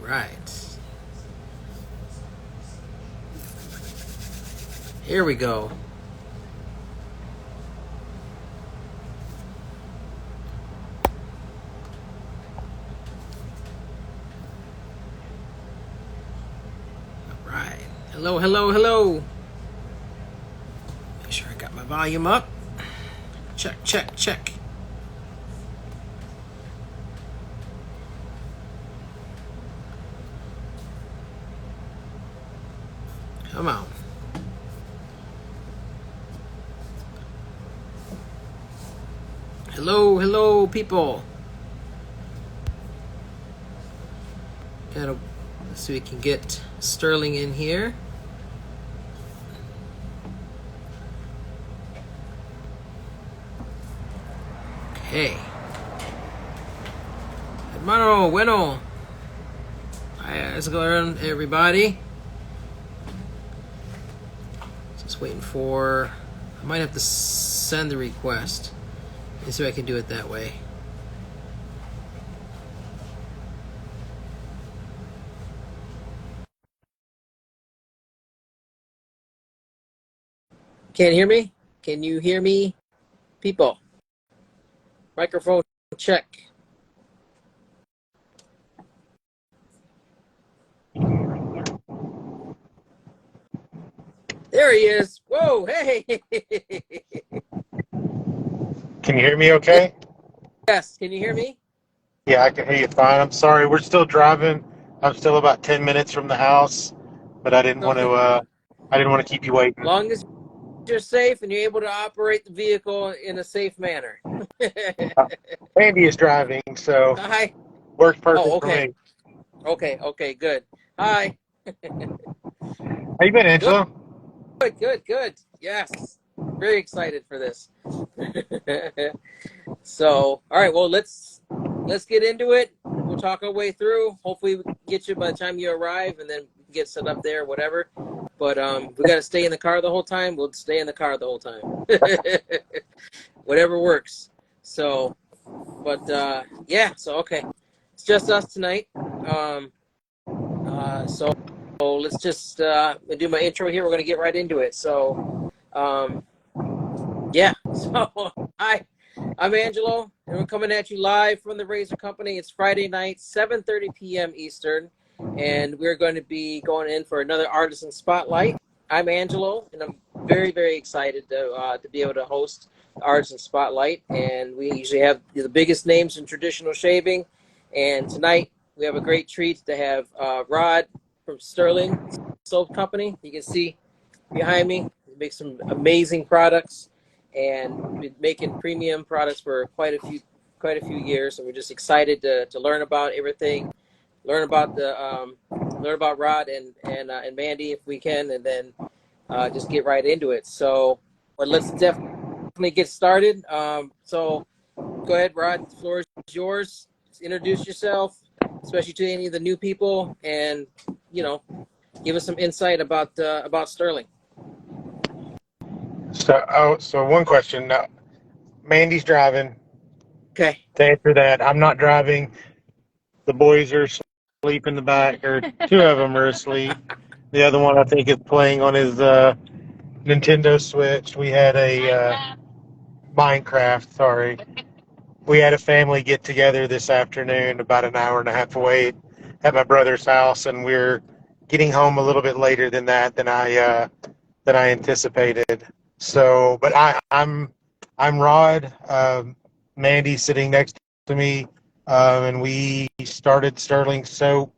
right. Here we go. All right. Hello, hello, hello. Make sure I got my volume up. Check, check, check. Come on. Hello, hello, people. Gotta so we can get Stirling in here. Okay. Hermano, bueno. How's it going, everybody? Just waiting for. I might have to send the request. Let's see if I can do it that way. Can't hear me? Can you hear me, people? Microphone check. There he is. Whoa, hey. Can you hear me okay? Yes, can you hear me? Yeah, I can hear you fine. I'm sorry, we're still driving. I'm still about 10 minutes from the house, but I didn't want to keep you waiting. Long as you're safe and you're able to operate the vehicle in a safe manner. Andy is driving, so Hi. works perfect Oh, okay. for me. Okay, good. Hi. How you been, Angelo? Good. Yes. Very excited for this. So, all right, well, let's get into it. We'll talk our way through. Hopefully we can get you by the time you arrive and then get set up there, whatever. But we got to stay in the car the whole time. We'll stay in the car the whole time. Whatever works. So, but yeah, so okay. It's just us tonight. So let's just do my intro here. We're going to get right into it. So, yeah. So, I'm Angelo, and we're coming at you live from the Razor Company. It's Friday night, 7:30 p.m. Eastern, and we're going to be going in for another Artisan Spotlight. I'm Angelo, and I'm very, very excited to be able to host Artisan Spotlight. And we usually have the biggest names in traditional shaving. And tonight we have a great treat to have Rod from Stirling Soap Company. You can see behind me, he makes some amazing products, and been making premium products for quite a few years. And we're just excited to learn about everything, learn about Rod and Mandy if we can, and then just get right into it. So, but let's definitely get started. So go ahead, Rod. The floor is yours. Just introduce yourself, especially to any of the new people, and give us some insight about Stirling. So one question. Mandy's driving. Okay. To answer that, I'm not driving. The boys are asleep in the back, or two of them are asleep. The other one, I think, is playing on his Nintendo Switch. We had a Minecraft, sorry. We had a family get together this afternoon, about an hour and a half away at my brother's house, and we're getting home a little bit later than I anticipated. So, but I'm Rod. Mandy's sitting next to me, and we started Stirling Soap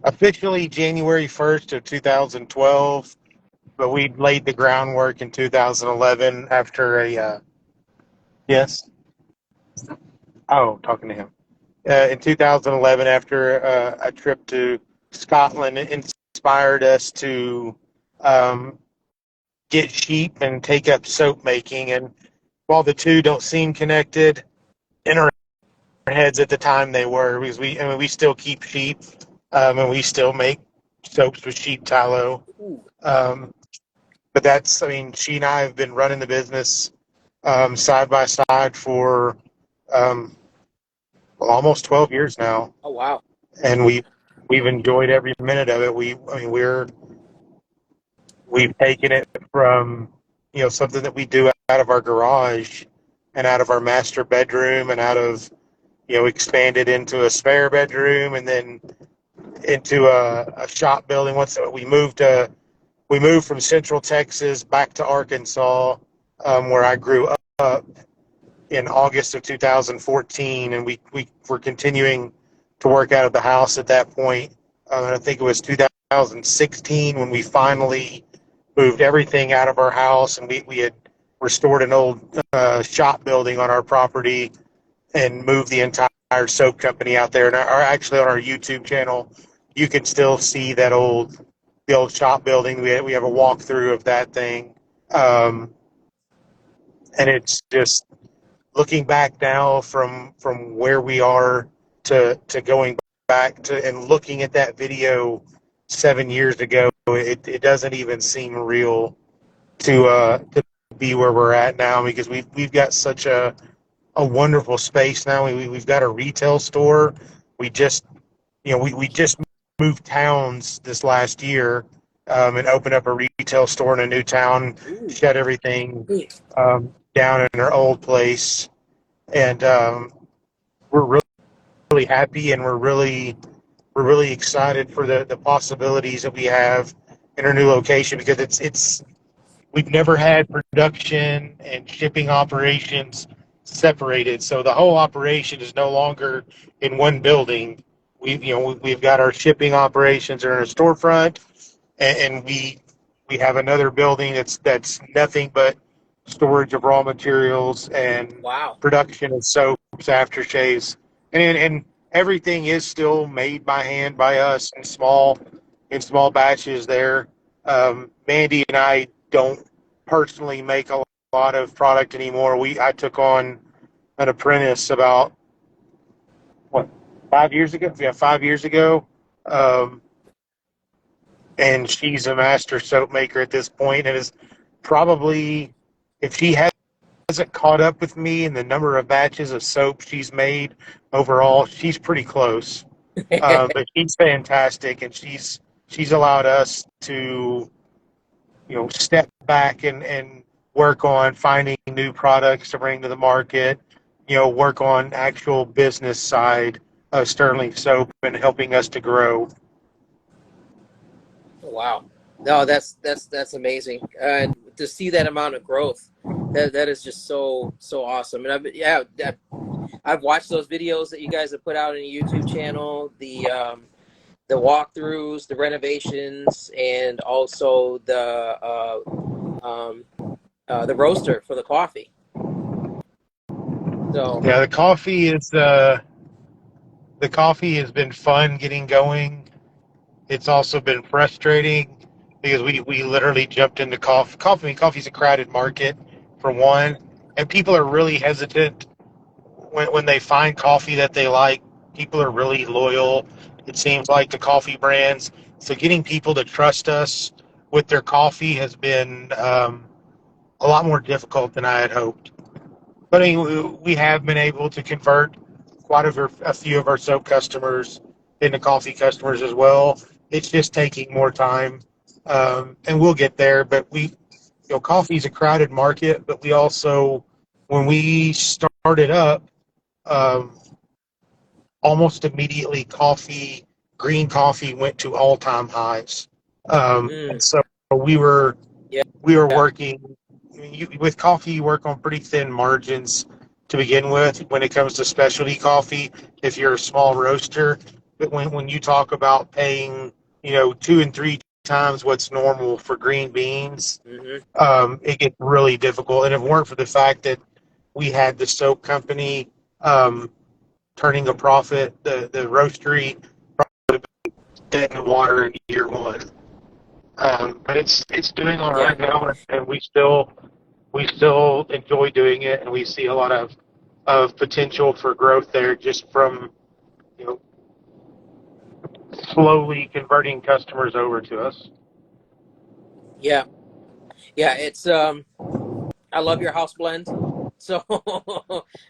officially January 1st of 2012, but we laid the groundwork in 2011 after a yes. Oh, talking to him. In 2011, after a trip to Scotland, it inspired us to get sheep and take up soap making. And while the two don't seem connected, in our heads at the time they were, because we still keep sheep, and we still make soaps with sheep tallow. But she and I have been running the business side by side for almost 12 years now. Oh, wow. and we've enjoyed every minute of it. We've taken it from, something that we do out of our garage and out of our master bedroom and out of, expanded into a spare bedroom and then into a shop building. Once we moved from Central Texas back to Arkansas, where I grew up in August of 2014, and we were continuing to work out of the house at that point. And I think it was 2016 when we finally moved everything out of our house, and we had restored an old shop building on our property and moved the entire soap company out there. And actually on our YouTube channel, you can still see the old shop building. We have a walkthrough of that thing, and it's just looking back now from where we are to going back to and looking at that video 7 years ago. It doesn't even seem real to be where we're at now, because we've got such a wonderful space now. We've got a retail store. We just we just moved towns this last year, and opened up a retail store in a new town, Ooh, shut everything sweet. down in our old place, and we're really happy, and we're really excited for the possibilities that we have in our new location, because it's we've never had production and shipping operations separated. So the whole operation is no longer in one building. We've got our shipping operations in our storefront, and we have another building that's nothing but storage of raw materials and Wow. production of soaps, aftershaves, and everything is still made by hand by us in small batches there. Mandy and I don't personally make a lot of product anymore. I took on an apprentice about what 5 years ago. Yeah, 5 years ago, um, and she's a master soap maker at this point, and is probably, if she hasn't caught up with me in the number of batches of soap she's made overall, she's pretty close. But she's fantastic, and she's allowed us to step back and work on finding new products to bring to the market, work on actual business side of Stirling Soap and helping us to grow. Wow. No, that's amazing. And to see that amount of growth, that is just so awesome. And I've watched those videos that you guys have put out on your YouTube channel, the walkthroughs, the renovations, and also the roaster for the coffee. So Yeah, the coffee has been fun getting going. It's also been frustrating because we literally jumped into coffee. Coffee's a crowded market for one, and people are really hesitant when they find coffee that they like. People are really loyal, it seems like, to coffee brands. So getting people to trust us with their coffee has been a lot more difficult than I had hoped. But I mean, we have been able to convert quite a few of our soap customers into coffee customers as well. It's just taking more time, and we'll get there. But coffee is a crowded market. But we also, when we started up, um, almost immediately, green coffee went to all-time highs. And mm, so we were yeah, we were yeah. working. I mean, with coffee, you work on pretty thin margins to begin with when it comes to specialty coffee. If you're a small roaster, but when you talk about paying, 2 and 3 times what's normal for green beans, Hmm. it gets really difficult. And if it weren't for the fact that we had the soap company um, turning a profit, the roastery dead in the water in year one. But it's doing all Yeah, right now, and we still enjoy doing it, and we see a lot of potential for growth there just from you know slowly converting customers over to us. yeah, yeah. It's I love your house blend. So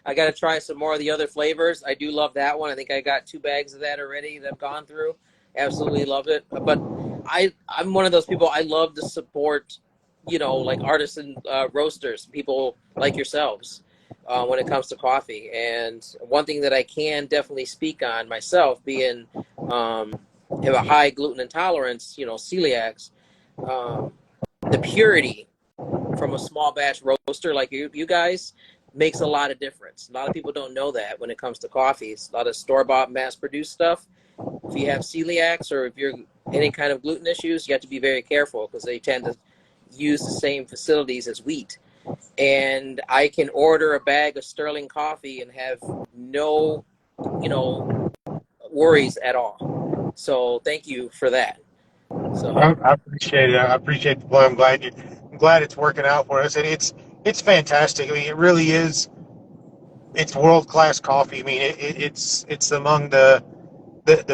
I got to try some more of the other flavors. I do love that one. I think I got 2 bags of that already that I've gone through. Absolutely love it. But I'm one of those people. I love to support, like artisan roasters, people like yourselves, when it comes to coffee. And one thing that I can definitely speak on myself, being have a high gluten intolerance, celiacs, um, the purity from a small batch roaster like you guys makes a lot of difference. A lot of people don't know that when it comes to coffees. A lot of store-bought mass-produced stuff. If you have celiacs or if you're any kind of gluten issues, you have to be very careful because they tend to use the same facilities as wheat. And I can order a bag of Stirling coffee and have no, worries at all. So thank you for that. So I appreciate it. I appreciate the play. I'm glad it's working out for us, and it's fantastic. I mean, it really is. It's world class coffee. I mean, it's among the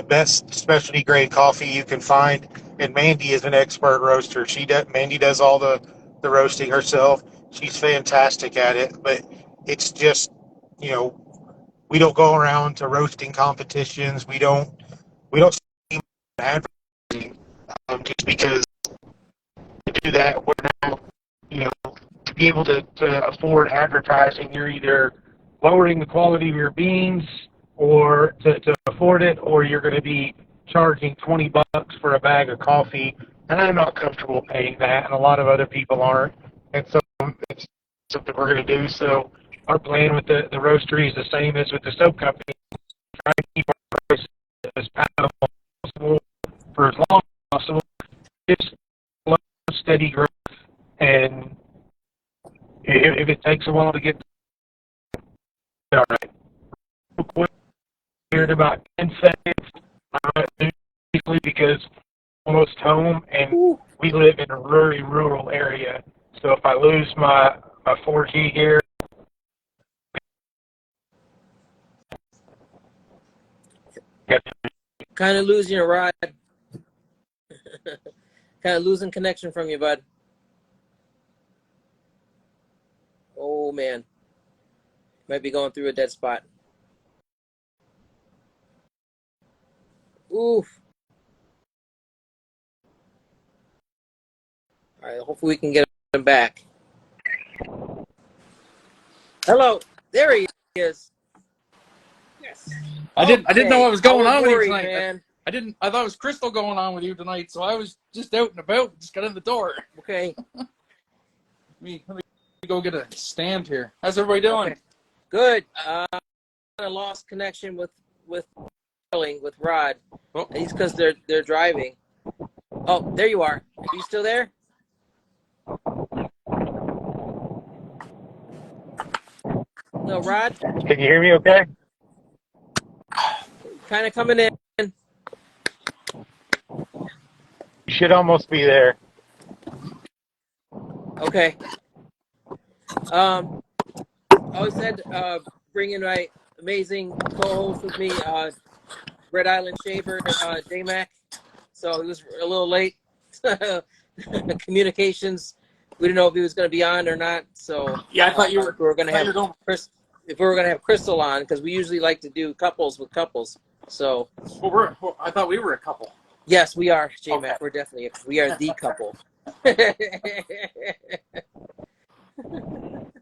best specialty grade coffee you can find. And Mandy is an expert roaster. Mandy does all the roasting herself. She's fantastic at it. But it's just, you know, we don't go around to roasting competitions. We don't see advertising, just because to do that we're now, to be able to afford advertising, you're either lowering the quality of your beans or to afford it, or you're going to be charging $20 for a bag of coffee, and I'm not comfortable paying that, and a lot of other people aren't, and so it's something we're going to do. So our plan with the roastery is the same as with the soap company, try to keep our prices as palatable as possible for as long as possible, just slow, steady growth, and if it takes a while to get all right. Real quick, here in about 10 seconds, I'm going to do quickly because I'm almost home and we live in a very rural area. So if I lose my 4G here, kind of losing your ride. Kind of losing connection from you, bud. Oh, man. Might be going through a dead spot. Oof. All right, hopefully we can get him back. Hello. There he is. Yes. I didn't know what was going on with you worried, tonight. Man. I thought it was Crystal going on with you tonight, so I was just out and about, just got in the door. Okay. Let me go get a stand here. How's everybody doing? Okay. Good. I lost connection with Rod. Oh. He's because they're driving. Oh, there you are. Are you still there? No, Rod. can you hear me okay? Kind of coming in. You should almost be there. Okay. I said bringing my amazing co-host with me, Red Island Shaver, J-Mac. So he was a little late. Communications. We didn't know if he was going to be on or not. So Yeah, I thought you were. If we were going to have Crystal on, because we usually like to do couples with couples. So. Well, I thought we were a couple. Yes, we are, J-Mac. Okay. We are the couple.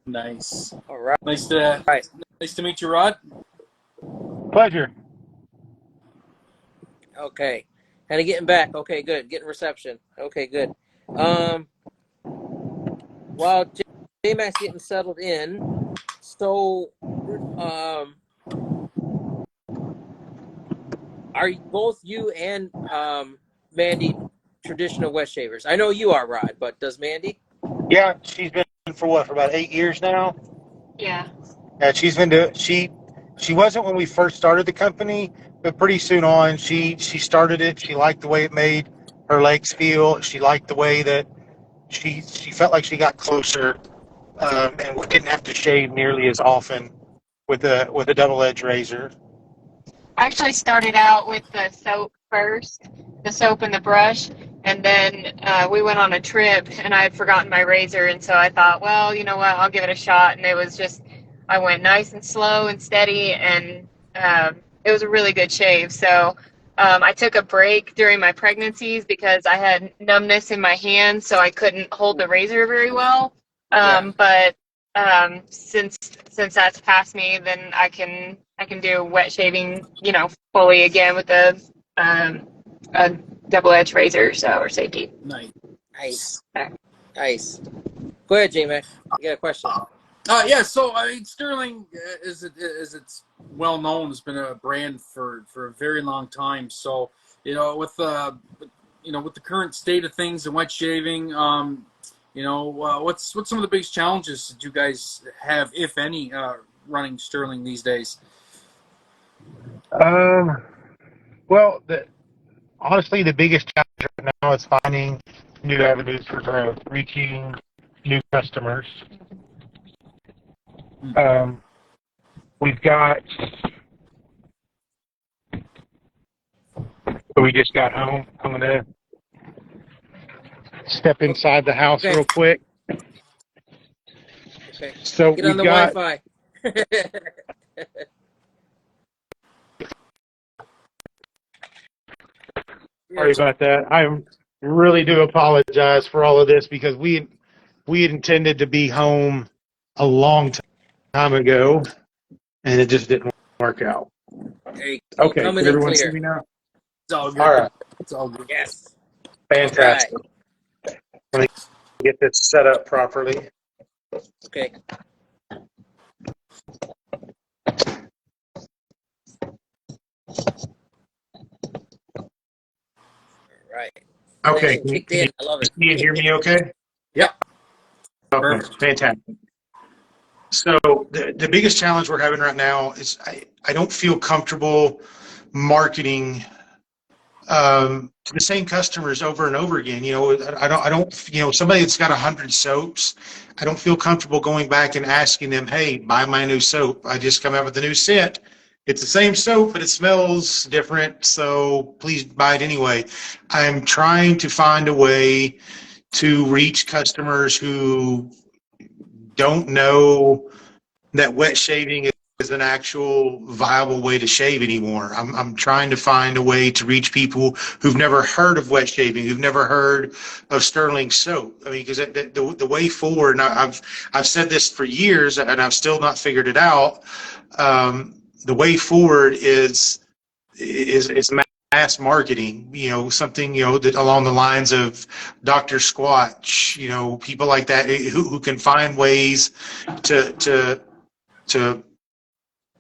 Nice. All right. Nice to meet you, Rod. Pleasure. Okay. Kind of getting back. Okay, good. Getting reception. Okay, good. While J-Mac's getting settled in, so are both you and Mandy traditional West Shavers? I know you are, Rod, but does Mandy? Yeah, she's been for about 8 years now. Yeah. Yeah, she's been doing. She wasn't when we first started the company, but pretty soon on, she started it. She liked the way it made her legs feel. She liked the way that she felt like she got closer, and we didn't have to shave nearly as often with a double edge razor. I actually started out with the soap first, the soap and the brush, And then we went on a trip, and I had forgotten my razor, and so I thought, well, you know what, I'll give it a shot. And it was just, I went nice and slow and steady, and it was a really good shave. So I took a break during my pregnancies because I had numbness in my hands, so I couldn't hold the razor very well. Yeah. But since that's past me, then I can do wet shaving, you know, fully again with a double-edged razor, so, or safety. Nice. Nice. Go ahead, J-Mac. You got a question? Yeah, so I mean, Stirling, as it's well known, has been a brand for a very long time. So, you know, with the current state of things and wet shaving, what's some of the biggest challenges that you guys have, if any, running Stirling these days? Well, honestly, the biggest challenge right now is finding new avenues for growth, reaching new customers. We've got. We just got home. I'm gonna step inside the house real quick. Okay. So Get on we've the got. Wi-Fi. Sorry about that. I really do apologize for all of this because we had intended to be home a long time ago, and it just didn't work out. There you go. Okay, Coming can in everyone clear. see me now? It's all good. All right, It's all good. Yes. fantastic. Let me get this set up properly. Okay. Right. Okay, Connection kicked in. I love it. can you hear me okay? Yeah. Okay, fantastic. So the biggest challenge we're having right now is I don't feel comfortable marketing to the same customers over and over again. You know, I don't, you know, somebody that's got 100 soaps, I don't feel comfortable going back and asking them, hey, buy my new soap. I just come out with a new scent. It's the same soap, but it smells different. So please buy it anyway. I'm trying to find a way to reach customers who don't know that wet shaving is an actual viable way to shave anymore. I'm trying to find a way to reach people who've never heard of wet shaving, who've never heard of Stirling soap. I mean, because the way forward, and I've said this for years, and I've still not figured it out. The way forward is mass marketing. You know, something, you know, that along the lines of Dr. Squatch. You know, people like that who can find ways to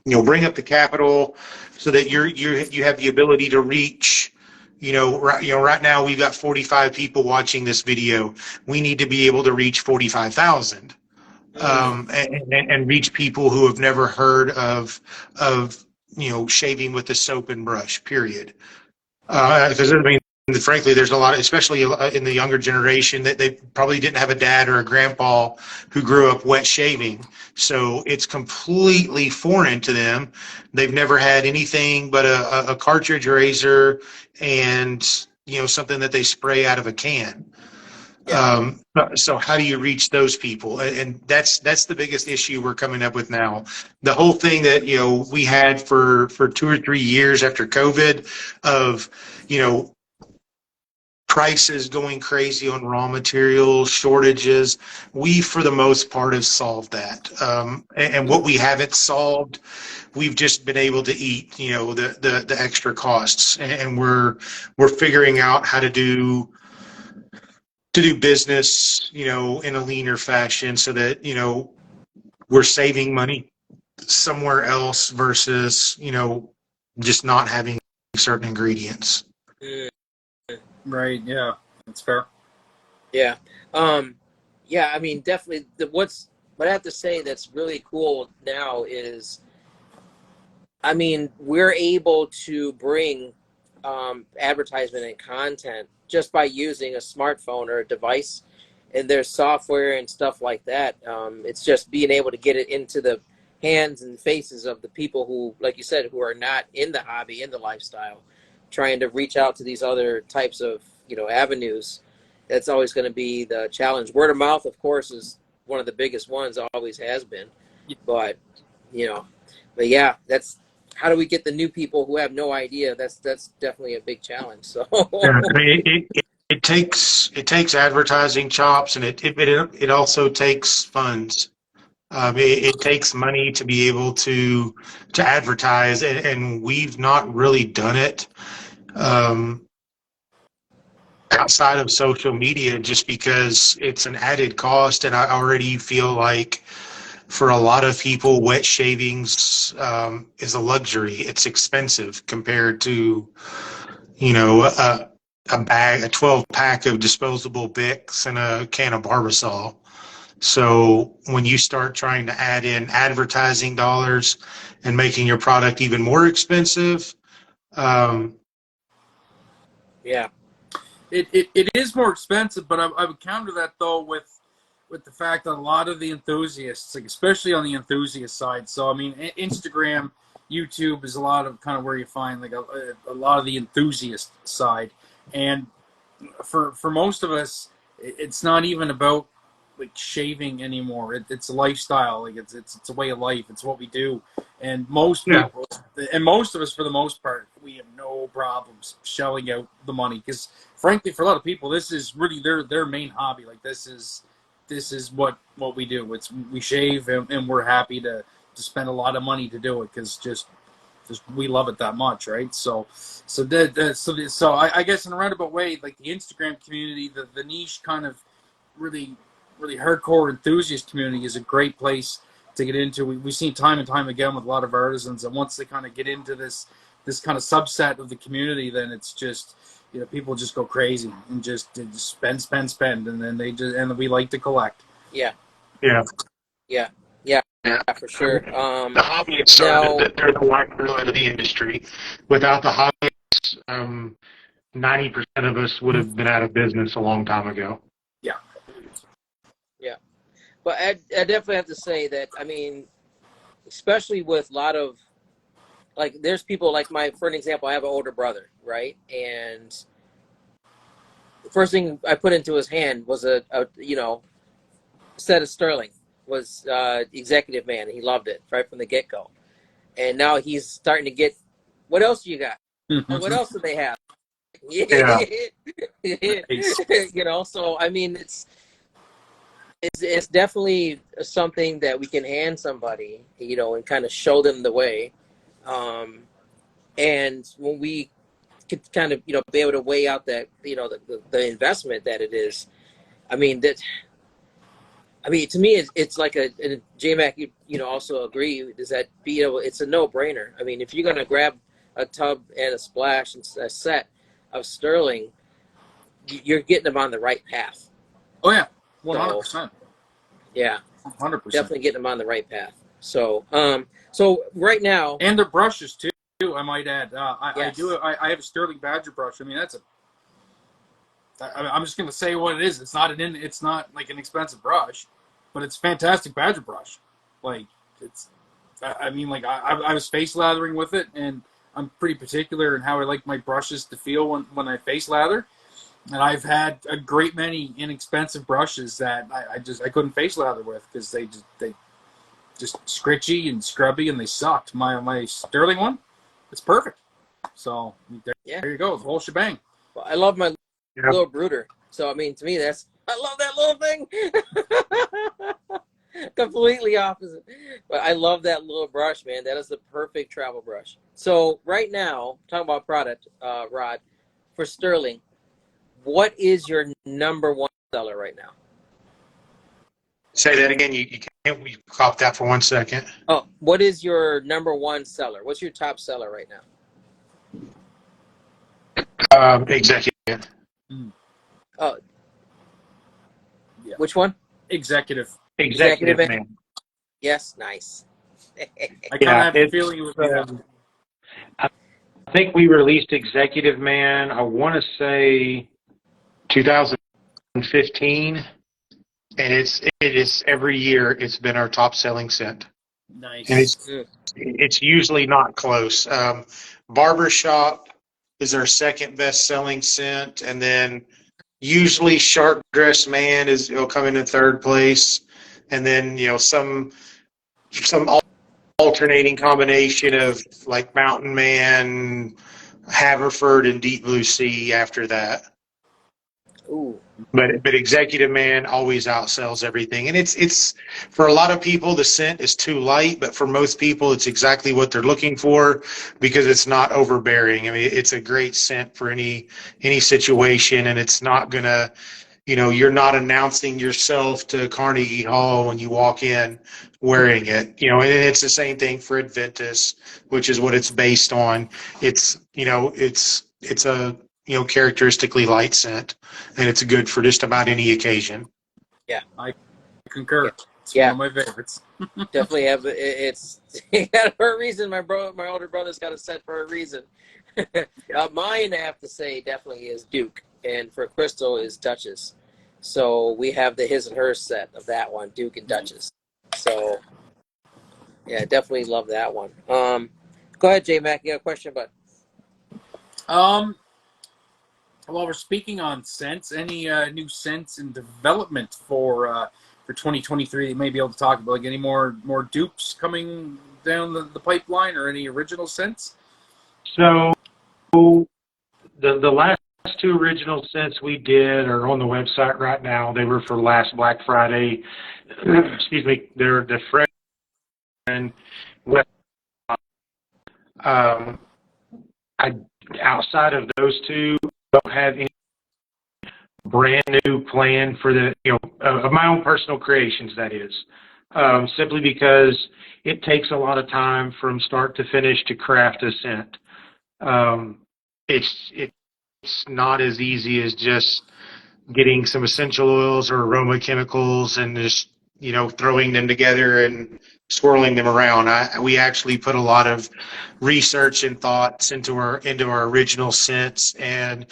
you know, bring up the capital so that you have the ability to reach, right now we've got 45 people watching this video. We need to be able to reach 45,000 and reach people who have never heard of you know, shaving with a soap and brush, period. Because I mean, frankly, there's a lot, especially in the younger generation, that they probably didn't have a dad or a grandpa who grew up wet shaving. So it's completely foreign to them. They've never had anything but a cartridge razor and, you know, something that they spray out of a can. Yeah. So how do you reach those people? And that's the biggest issue we're coming up with now. The whole thing that, you know, we had for 2 or 3 years after COVID of, you know, prices going crazy on raw materials, shortages. We, for the most part, have solved that. And what we haven't solved, we've just been able to eat, you know, the extra costs. And we're figuring out how to do business, you know, in a leaner fashion so that, you know, we're saving money somewhere else versus, you know, just not having certain ingredients. Right. Yeah. That's fair. Yeah. Yeah, I mean, definitely what I have to say that's really cool now is, I mean, we're able to bring advertisement and content just by using a smartphone or a device, and there's software and stuff like that. It's just being able to get it into the hands and faces of the people who, like you said, who are not in the hobby, in the lifestyle, trying to reach out to these other types of avenues, that's always going to be the challenge. Word of mouth, of course, is one of the biggest ones, always has been. But, but yeah, that's how do we get the new people who have no idea? That's definitely a big challenge. So Yeah, it takes advertising chops, and it also takes funds. It takes money to be able to advertise, and we've not really done it outside of social media, just because it's an added cost, and I already feel like for a lot of people, wet shavings is a luxury. It's expensive compared to a bag, a 12 pack of disposable Bics and a can of Barbasol. So when you start trying to add in advertising dollars and making your product even more expensive, yeah, it is more expensive, but I would counter that though with the fact that a lot of the enthusiasts, like especially on the enthusiast side. So I mean, Instagram, YouTube is a lot of kind of where you find like a lot of the enthusiast side, and for most of us, it's not even about like shaving anymore. It's a lifestyle. Like it's a way of life. It's what we do. And most Yeah. people, and most of us, for the most part, we have no problems shelling out the money because, frankly, for a lot of people, this is really their main hobby. Like this is what we do. We shave and we're happy to spend a lot of money to do it because just we love it that much, right? So I guess in a roundabout way, like the Instagram community, the niche kind of really hardcore enthusiast community is a great place to get into. We've seen time and time again with a lot of artisans, and once they kind of get into this kind of subset of the community, then it's just people just go crazy and just spend, and then and we like to collect. yeah, yeah. for sure. The hobbyists started, they're the lifeblood of the industry. Without the hobbyists, 90% of us would have been out of business a long time ago. Yeah, but I definitely have to say that, I mean, especially with a lot of, like, there's people like for an example, I have an older brother, right? And the first thing I put into his hand was a set of Stirling, was executive man. He loved it right from the get-go. And now he's starting to get, what else do you got? What else do they have? Yeah. So I mean, it's definitely something that we can hand somebody, and kind of show them the way. And when we could kind of, be able to weigh out that, the investment that it is, I mean, to me, it's like and J-Mac, also agree, is that, it's a no-brainer. I mean, if you're going to grab a tub and a splash and a set of Stirling, you're getting them on the right path. Oh yeah, 100%. Yeah, 100%. definitely getting them on the right path. So, so right now, and their brushes too. I might add. Yes. I have a Stirling Badger brush. I mean, I'm just gonna say what it is. It's not like an expensive brush, but it's a fantastic Badger brush. Like I was face lathering with it, and I'm pretty particular in how I like my brushes to feel when I face lather. And I've had a great many inexpensive brushes that I couldn't face lather with because they just scritchy and scrubby and they sucked. My Stirling one, it's perfect. So there you go, the whole shebang. Well, I love my little brooder. So I mean, to me, I love that little thing. Completely opposite, but I love that little brush, man. That is the perfect travel brush. So right now, talking about product, Rod, for Stirling, what is your number one seller right now? Say that again. You can't. We caught that for 1 second. Oh, what is your number one seller? What's your top seller right now? Executive. Oh, Yeah. Which one? Executive Man. Yes, nice. I kind of have a feeling it was. I think we released Executive Man, I want to say 2015, and it is every year it's been our top selling scent. Nice. And it's usually not close. Barbershop is our second best selling scent, and then usually Sharp Dressed Man will come in third place, and then some alternating combination of like Mountain Man, Haverford, and Deep Blue Sea after that. Ooh. But Executive Man always outsells everything, and it's for a lot of people the scent is too light, but for most people it's exactly what they're looking for because it's not overbearing. I mean, it's a great scent for any situation, and it's not gonna, you're not announcing yourself to Carnegie Hall when you walk in wearing it. And it's the same thing for Adventus, which is what it's based on. It's it's a characteristically light scent, and it's good for just about any occasion. Yeah, I concur. It's Yeah. one of my favorites. Definitely have it's got for a reason. My older brother's got a set for a reason. Mine, I have to say, definitely is Duke, and for Crystal is Duchess. So we have the his and hers set of that one, Duke and Duchess. So yeah, definitely love that one. Go ahead, J Mac. You got a question about? While we're speaking on scents, any new scents in development for 2023 you may be able to talk about? Like any more dupes coming down the pipeline, or any original scents? So the last two original scents we did are on the website right now. They were for last Black Friday. Excuse me. They're the fresh and wet. Outside of those two, don't have any brand new plan for the of my own personal creations. That is simply because it takes a lot of time from start to finish to craft a scent. It's not as easy as just getting some essential oils or aroma chemicals and just throwing them together and swirling them around. We actually put a lot of research and thoughts into our original scents, and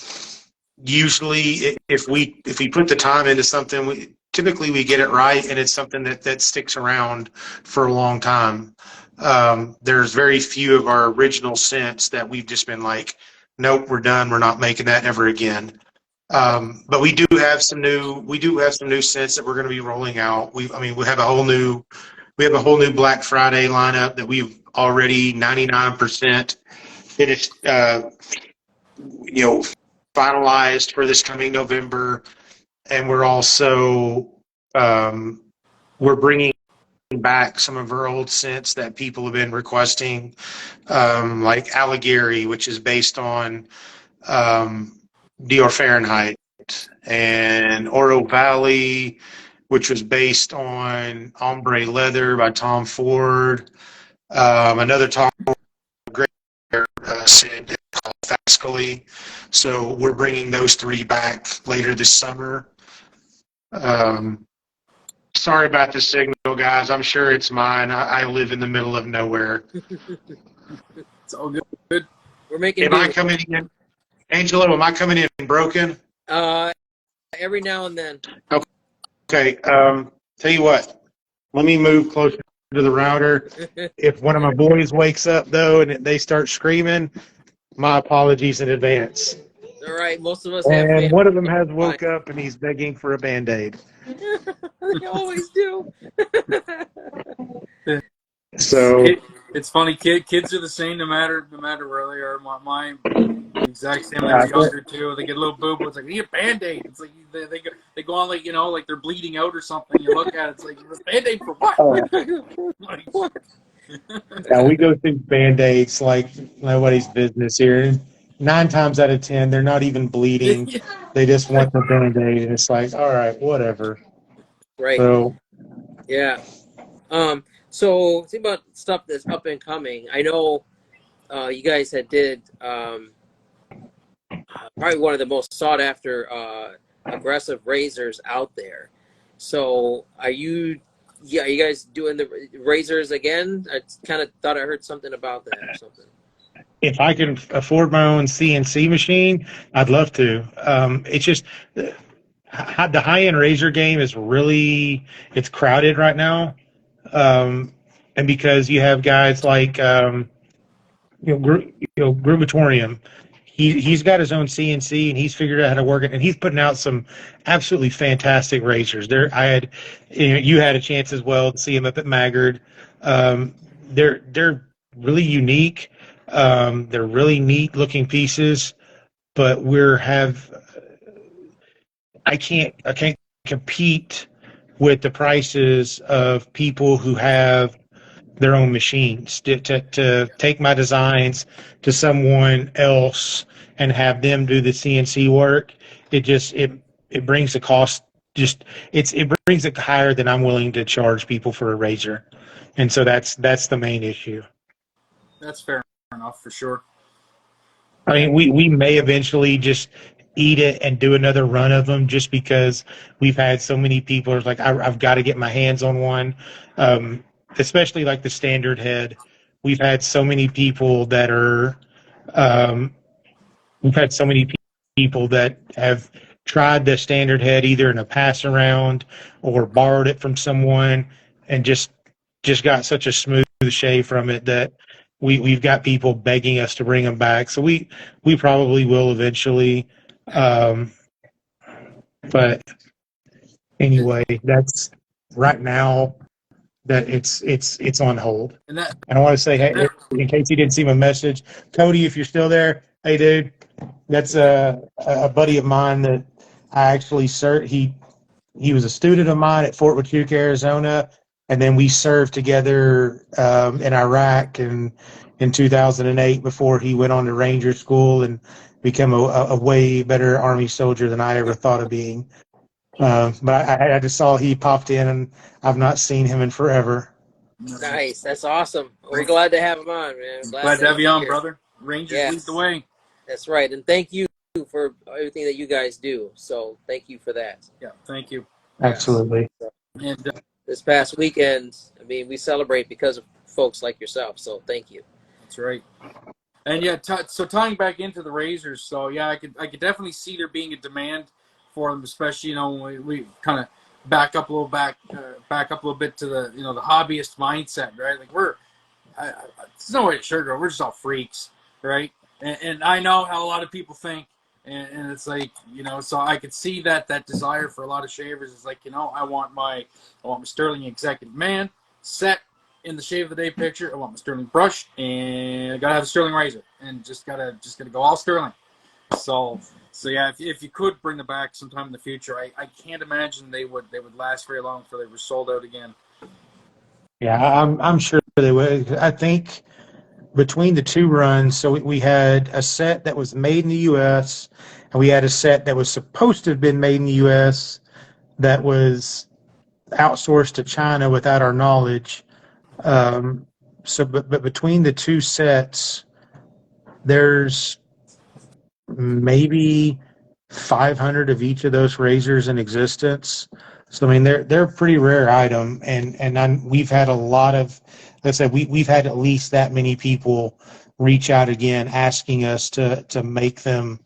usually if we put the time into something, typically we get it right, and it's something that sticks around for a long time. There's very few of our original scents that we've just been like, nope, we're done, we're not making that ever again. But we have some new scents that we're going to be rolling out. We have a whole new Black Friday lineup that we've already 99% finished, finalized for this coming November. And we're also we're bringing back some of our old scents that people have been requesting, like Allighieri, which is based on Dior Fahrenheit, and Oro Valley, which was based on Ombre Leather by Tom Ford. Another Tom Ford scent called Fascally. So we're bringing those three back later this summer. Sorry about the signal, guys. I'm sure it's mine. I live in the middle of nowhere. It's all good. We're making. Am I coming in, Angelo? Am I coming in broken? Every now and then. Okay. Tell you what. Let me move closer to the router. If one of my boys wakes up though and they start screaming, my apologies in advance. All right. Most of us have. And one of them has woke up and he's begging for a Band-Aid. They always do. So it's funny. Kids are the same no matter where they are. My exact same. They're younger too. They get a little boo-boo. It's like, you need a Band-Aid. It's like they go on like like they're bleeding out or something. You look at it, it's like, Band-Aid for what? Like, what? Yeah, we go through Band-Aids like nobody's business here. 9 times out of 10, they're not even bleeding. Yeah. They just want the Band-Aid, and it's like, all right, whatever. Right. So, yeah. So think about stuff that's up and coming. I know you guys did probably one of the most sought after aggressive razors out there. So are you guys doing the razors again? I kind of thought I heard something about that or something. if I can afford my own CNC machine, I'd love to. It's just the high-end razor game is really, it's crowded right now. And because you have guys like, Groovatorium, he's got his own CNC and he's figured out how to work it, and he's putting out some absolutely fantastic razors. You had a chance as well to see him up at Maggard. They're really unique. They're really neat looking pieces, but I can't compete with the prices of people who have their own machines to take my designs to someone else and have them do the CNC work. It brings the cost, it brings it higher than I'm willing to charge people for a razor. And so that's the main issue. That's fair enough for sure. I mean, we may eventually just eat it and do another run of them, just because we've had so many people are like, I've got to get my hands on one. Especially like the standard head. We've had so many people that are, um, we've had so many people that have tried the standard head either in a pass around or borrowed it from someone, and just got such a smooth shave from it that we've got people begging us to bring them back. So we probably will eventually. But anyway, that's right now that it's on hold. And that, And I want to say, hey, in case you didn't see my message, Cody, if you're still there, hey, dude, that's a buddy of mine that I actually he was a student of mine at Fort Huachuca, Arizona, and then we served together in Iraq in 2008 before he went on to Ranger School and become a way better Army soldier than I ever thought of being. But I just saw he popped in, and I've not seen him in forever. Nice. That's awesome. We're glad to have him on, man. Glad to have you on, brother. Rangers lead the way. That's right. And thank you for everything that you guys do. So thank you for that. Yeah, thank you. Absolutely. Yes. And this past weekend, I mean, we celebrate because of folks like yourself. So thank you. That's right. And yeah, so tying back into the razors, so yeah, I could definitely see there being a demand for them, especially when we kind of back up a little bit to the the hobbyist mindset, right? Like there's no way to sugarcoat. We're just all freaks, right? And I know how a lot of people think, and it's like so I could see that desire for a lot of shavers is like I want my Stirling Executive Man set in the shave of the day picture. I want my Stirling brush, and I gotta have a Stirling razor, and just gotta go all Stirling. So yeah, if you could bring them back sometime in the future, I can't imagine they would last very long before they were sold out again. Yeah, I'm sure they would. I think between the two runs, so we had a set that was made in the U.S. and we had a set that was supposed to have been made in the U.S. that was outsourced to China without our knowledge. But between the two sets, there's maybe 500 of each of those razors in existence. So I mean, they're a pretty rare item, and we've had a lot of, let's say we've had at least that many people reach out again asking us to make them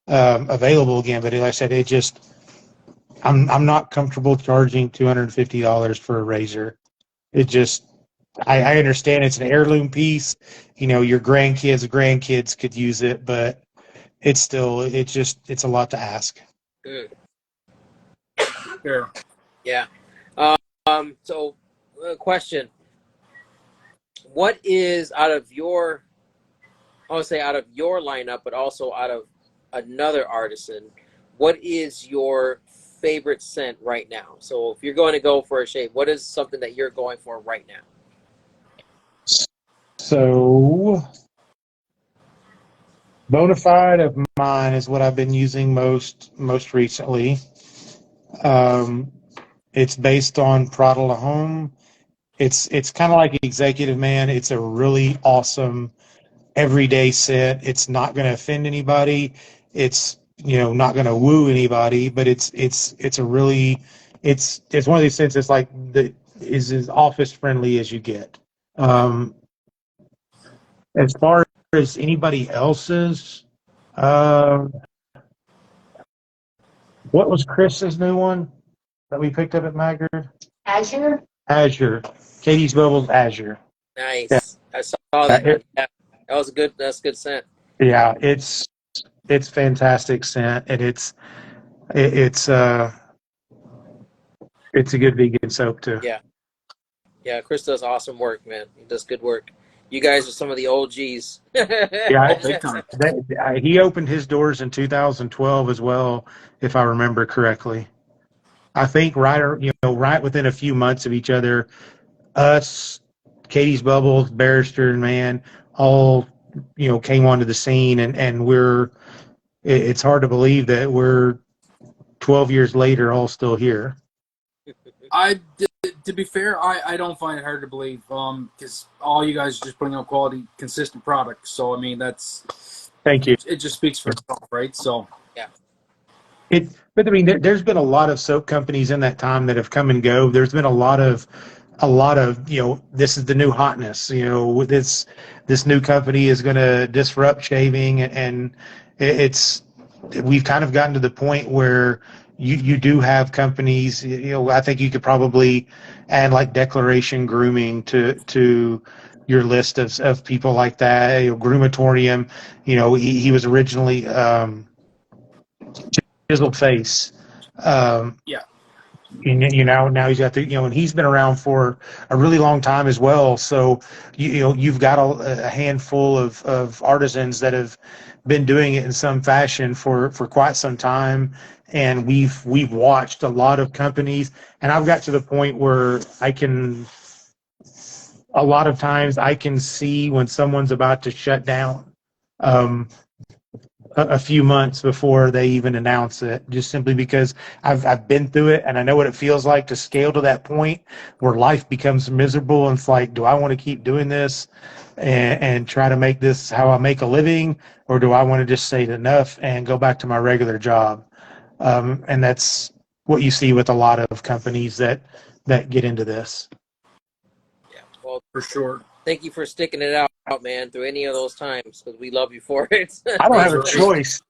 available again. But like I said, I'm not comfortable charging $250 for a razor. I understand it's an heirloom piece. Your grandkids could use it, but it's a lot to ask. Sure. Yeah. So, question: what is out of your lineup, but also out of another artisan? What is your favorite scent right now? So, if you're going to go for a shave, what is something that you're going for right now? So, Bonafide of mine is what I've been using most recently. It's based on Prada La Home. It's kind of like Executive Man. It's a really awesome everyday scent. It's not going to offend anybody. It's not going to woo anybody, but it's one of these scents that's like is as office friendly as you get. As far as anybody else's, what was Chris's new one that we picked up at Maggard? Azure. Katie's Bubbles Azure. Nice. Yeah. I saw that. That's good scent. Yeah, it's it's fantastic scent, and it's a good vegan soap too. Yeah, Chris does awesome work, man. He does good work. You guys are some of the OGs. Yeah, Oh, big time. he opened his doors in 2012 as well, if I remember correctly. I think right within a few months of each other, us, Katie's Bubbles, Barrister, and Man, all came onto the scene, and it's hard to believe that we're 12 years later all still here. To be fair, I don't find it hard to believe, because all you guys are just putting out quality, consistent products. So I mean, Thank you. it just speaks for itself, right? So Yeah. But I mean, there's been a lot of soap companies in that time that have come and go. There's been a lot of, this is the new hotness. With this new company is going to disrupt shaving, and we've kind of gotten to the point where you do have companies. I think you could probably add like Declaration Grooming to your list of people like that. Groomatorium. He was originally. Chiseled face. yeah, Now he's got and he's been around for a really long time as well. So you've got a handful of artisans that have been doing it in some fashion for quite some time, and we've watched a lot of companies, and I've got to the point where a lot of times I can see when someone's about to shut down. A few months before they even announce it, just simply because I've been through it and I know what it feels like to scale to that point where life becomes miserable, and it's like, do I want to keep doing this and try to make this how I make a living, or do I want to just say enough and go back to my regular job? And that's what you see with a lot of companies that get into this. Yeah. Well, for sure. thank you for sticking it out, man, through any of those times, because we love you for it. I don't have a Right. choice.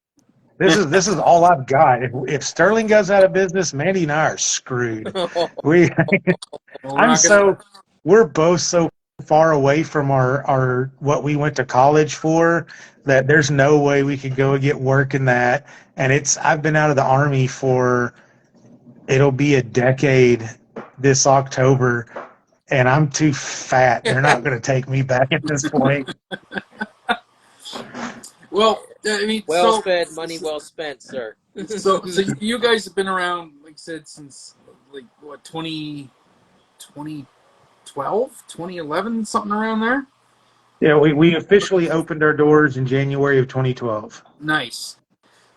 This is all I've got. If Stirling goes out of business, Mandy and I are screwed. We Well, we're both so far away from our what we went to college for that there's no way we could go and get work in that. And I've been out of the Army for, it'll be a decade this October, and I'm too fat. They're not going to take me back at this point. well, I mean, Well spent, money well spent, sir. so you guys have been around, like I said, since like what 2012, 2011, something around there. Yeah, we officially opened our doors in January of 2012. Nice.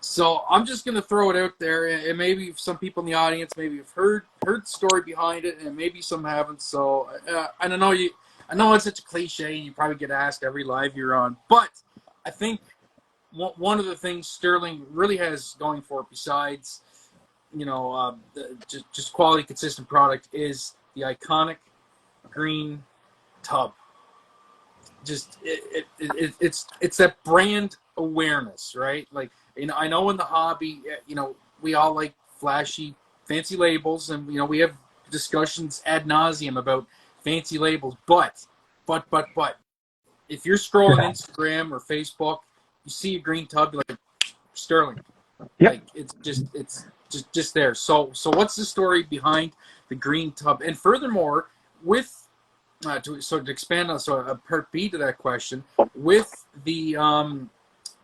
So I'm just going to throw it out there, and maybe some people in the audience maybe have heard the story behind it, and maybe some haven't. So I don't know. I know it's such a cliche, and you probably get asked every live you're on, but I think one of the things Stirling really has going for it, besides just quality, consistent product, is the iconic green tub. Just it's that brand awareness, right? Like, I know in the hobby, we all like flashy, fancy labels, and we have discussions ad nauseum about fancy labels. But, if you're scrolling Instagram or Facebook, you see a green tub, you're like, Stirling. Yep. Like, it's just there. So what's the story behind the green tub? And furthermore, with to expand on a part B to that question, with the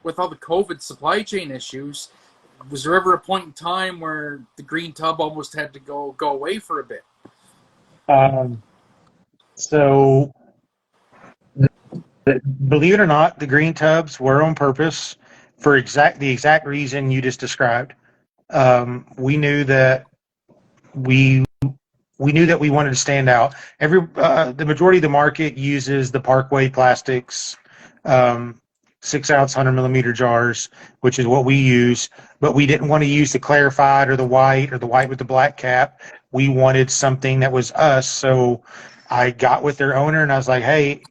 with all the COVID supply chain issues, was there ever a point in time where the green tub almost had to go away for a bit? So, believe it or not, the green tubs were on purpose for the exact reason you just described. We knew that we wanted to stand out. The majority of the market uses the Parkway plastics, 6-ounce 100-millimeter jars, which is what we use. But we didn't want to use the clarified or the white with the black cap. We wanted something that was us. So I got with their owner and I was like, hey,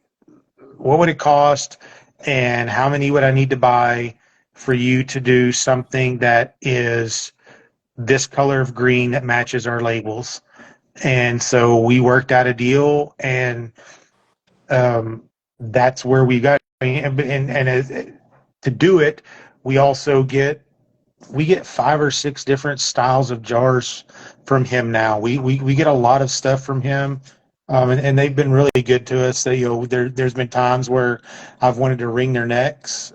what would it cost, and how many would I need to buy for you to do something that is this color of green that matches our labels? And so we worked out a deal, and that's where we got. To do it, We also get 5 or 6 different styles of jars from him now. We get a lot of stuff from him, and they've been really good to us. They, there's been times where I've wanted to wring their necks,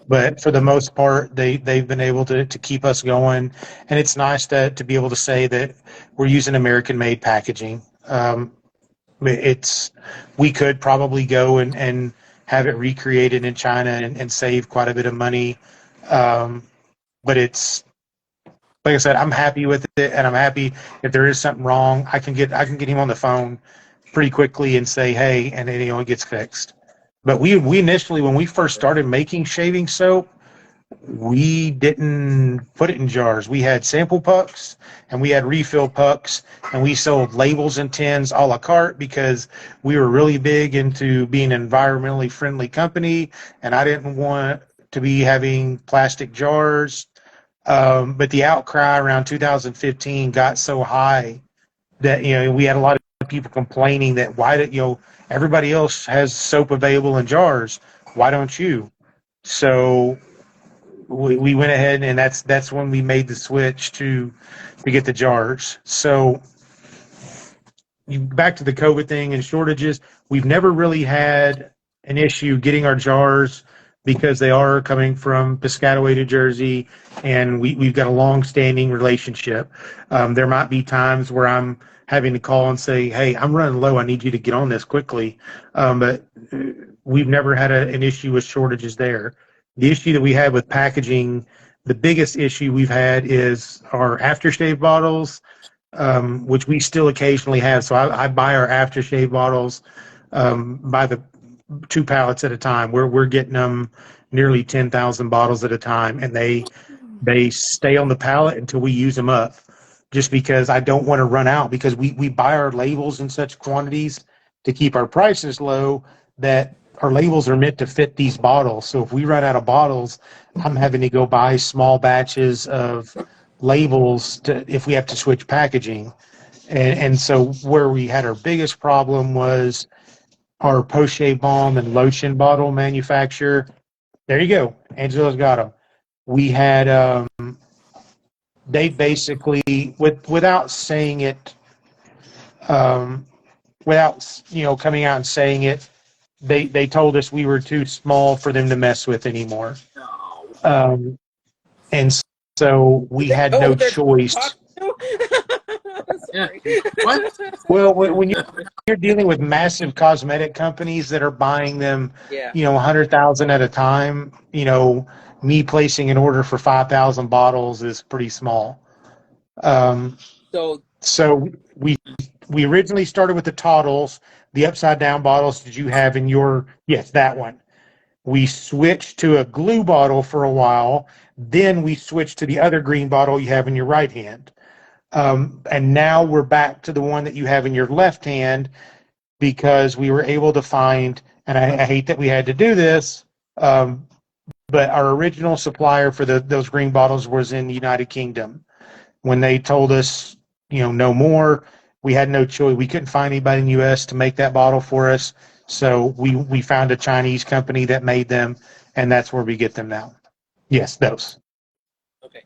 but for the most part, they've been able to keep us going, and it's nice to be able to say that we're using American-made packaging. We could probably go and have it recreated in China and save quite a bit of money. But it's, like I said, I'm happy with it, and I'm happy if there is something wrong, I can get him on the phone pretty quickly and say, hey, and then it gets fixed. But we initially, when we first started making shaving soap, we didn't put it in jars. We had sample pucks and we had refill pucks, and we sold labels and tins a la carte because we were really big into being an environmentally friendly company, and I didn't want to be having plastic jars. But the outcry around 2015 got so high that we had a lot of people complaining that why did everybody else has soap available in jars, why don't you? So we went ahead, and that's when we made the switch to get the jars. So back to the COVID thing and shortages, we've never really had an issue getting our jars because they are coming from Piscataway, New Jersey, and we've got a long-standing relationship. There might be times where I'm having to call and say, hey, I'm running low, I need you to get on this quickly. But we've never had an issue with shortages there. The issue that we had with packaging, the biggest issue we've had is our aftershave bottles, which we still occasionally have. So I buy our aftershave bottles by the 2 pallets at a time. We're getting them nearly 10,000 bottles at a time, and they stay on the pallet until we use them up, just because I don't want to run out, because we buy our labels in such quantities to keep our prices low that our labels are meant to fit these bottles. So if we run out of bottles, I'm having to go buy small batches of labels if we have to switch packaging. And so where we had our biggest problem was our post-shave balm and lotion bottle manufacturer. There you go. Angela's got them. We had, they basically, without saying it, without, coming out and saying it, they told us we were too small for them to mess with anymore. And so we had no choice. Yeah. What? Well, when you're dealing with massive cosmetic companies that are buying them, Yeah. 100,000 at a time, me placing an order for 5,000 bottles is pretty small. So we originally started with the Toddles, the upside down bottles that you have in your, yes, that one. We switched to a glue bottle for a while. Then we switched to the other green bottle you have in your right hand. And now we're back to the one that you have in your left hand, because we were able to find, and I hate that we had to do this, but our original supplier for those green bottles was in the United Kingdom. When they told us, no more, we had no choice. We couldn't find anybody in the U.S. to make that bottle for us. So we found a Chinese company that made them, and that's where we get them now. Yes, those. Okay.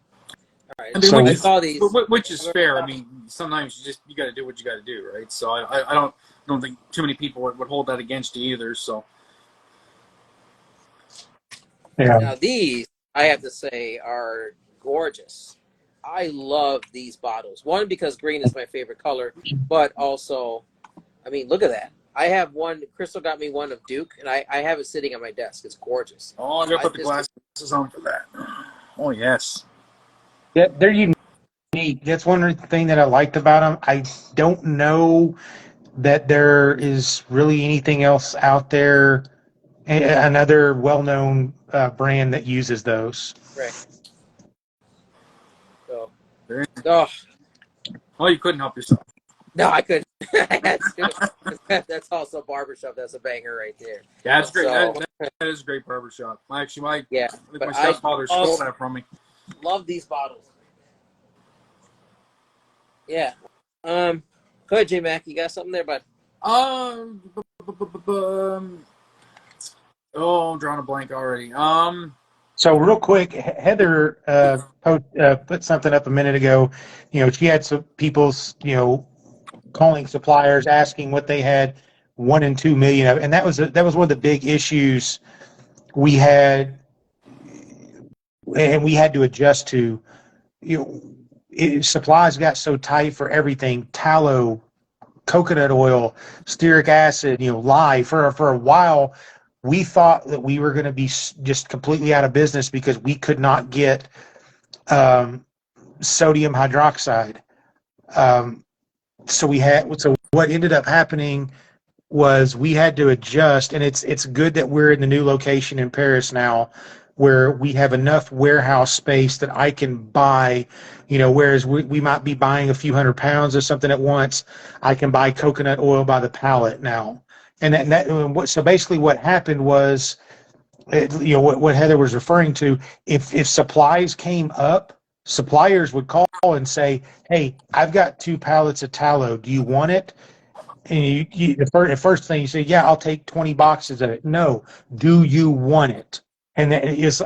All right. I mean, So- which is fair. I mean, sometimes you got to do what you got to do, right? So I don't think too many people would hold that against you either. So Yeah. Now these, I have to say, are gorgeous. I love these bottles. One, because green is my favorite color, but also, I mean, look at that. I have one. Crystal got me one of Duke, and I have it sitting on my desk. It's gorgeous. I gotta put the glasses on for that. Oh yes. Yeah, they're unique. That's one thing that I liked about them. I don't know that there is really anything else out there, another well-known brand that uses those. Right. So, Very- oh, Well, you couldn't help yourself. no, I couldn't. I had to. That's also barbershop. That's a banger right there. Yeah, that's great. So- That is a great barbershop. Actually, I Yeah, think my but stepfather I stole that from me. love these bottles. Yeah. Go ahead, J Mac. You got something there, bud? Oh, I'm drawing a blank already. So real quick, Heather put something up a minute ago. She had some people's, calling suppliers asking what they had 1 and 2 million of, and that was one of the big issues we had, and we had to adjust to. Supplies got so tight for everything: tallow, coconut oil, stearic acid, lye. For a while, we thought that we were going to be just completely out of business because we could not get sodium hydroxide. So what ended up happening was we had to adjust, and it's good that we're in the new location in Paris now, where we have enough warehouse space that I can buy, whereas we might be buying a few hundred pounds of something at once, I can buy coconut oil by the pallet now. So basically what happened was, what Heather was referring to, if supplies came up, suppliers would call and say, hey, I've got 2 pallets of tallow. Do you want it? And the first thing you say, yeah, I'll take 20 boxes of it. No, do you want it? And then it's,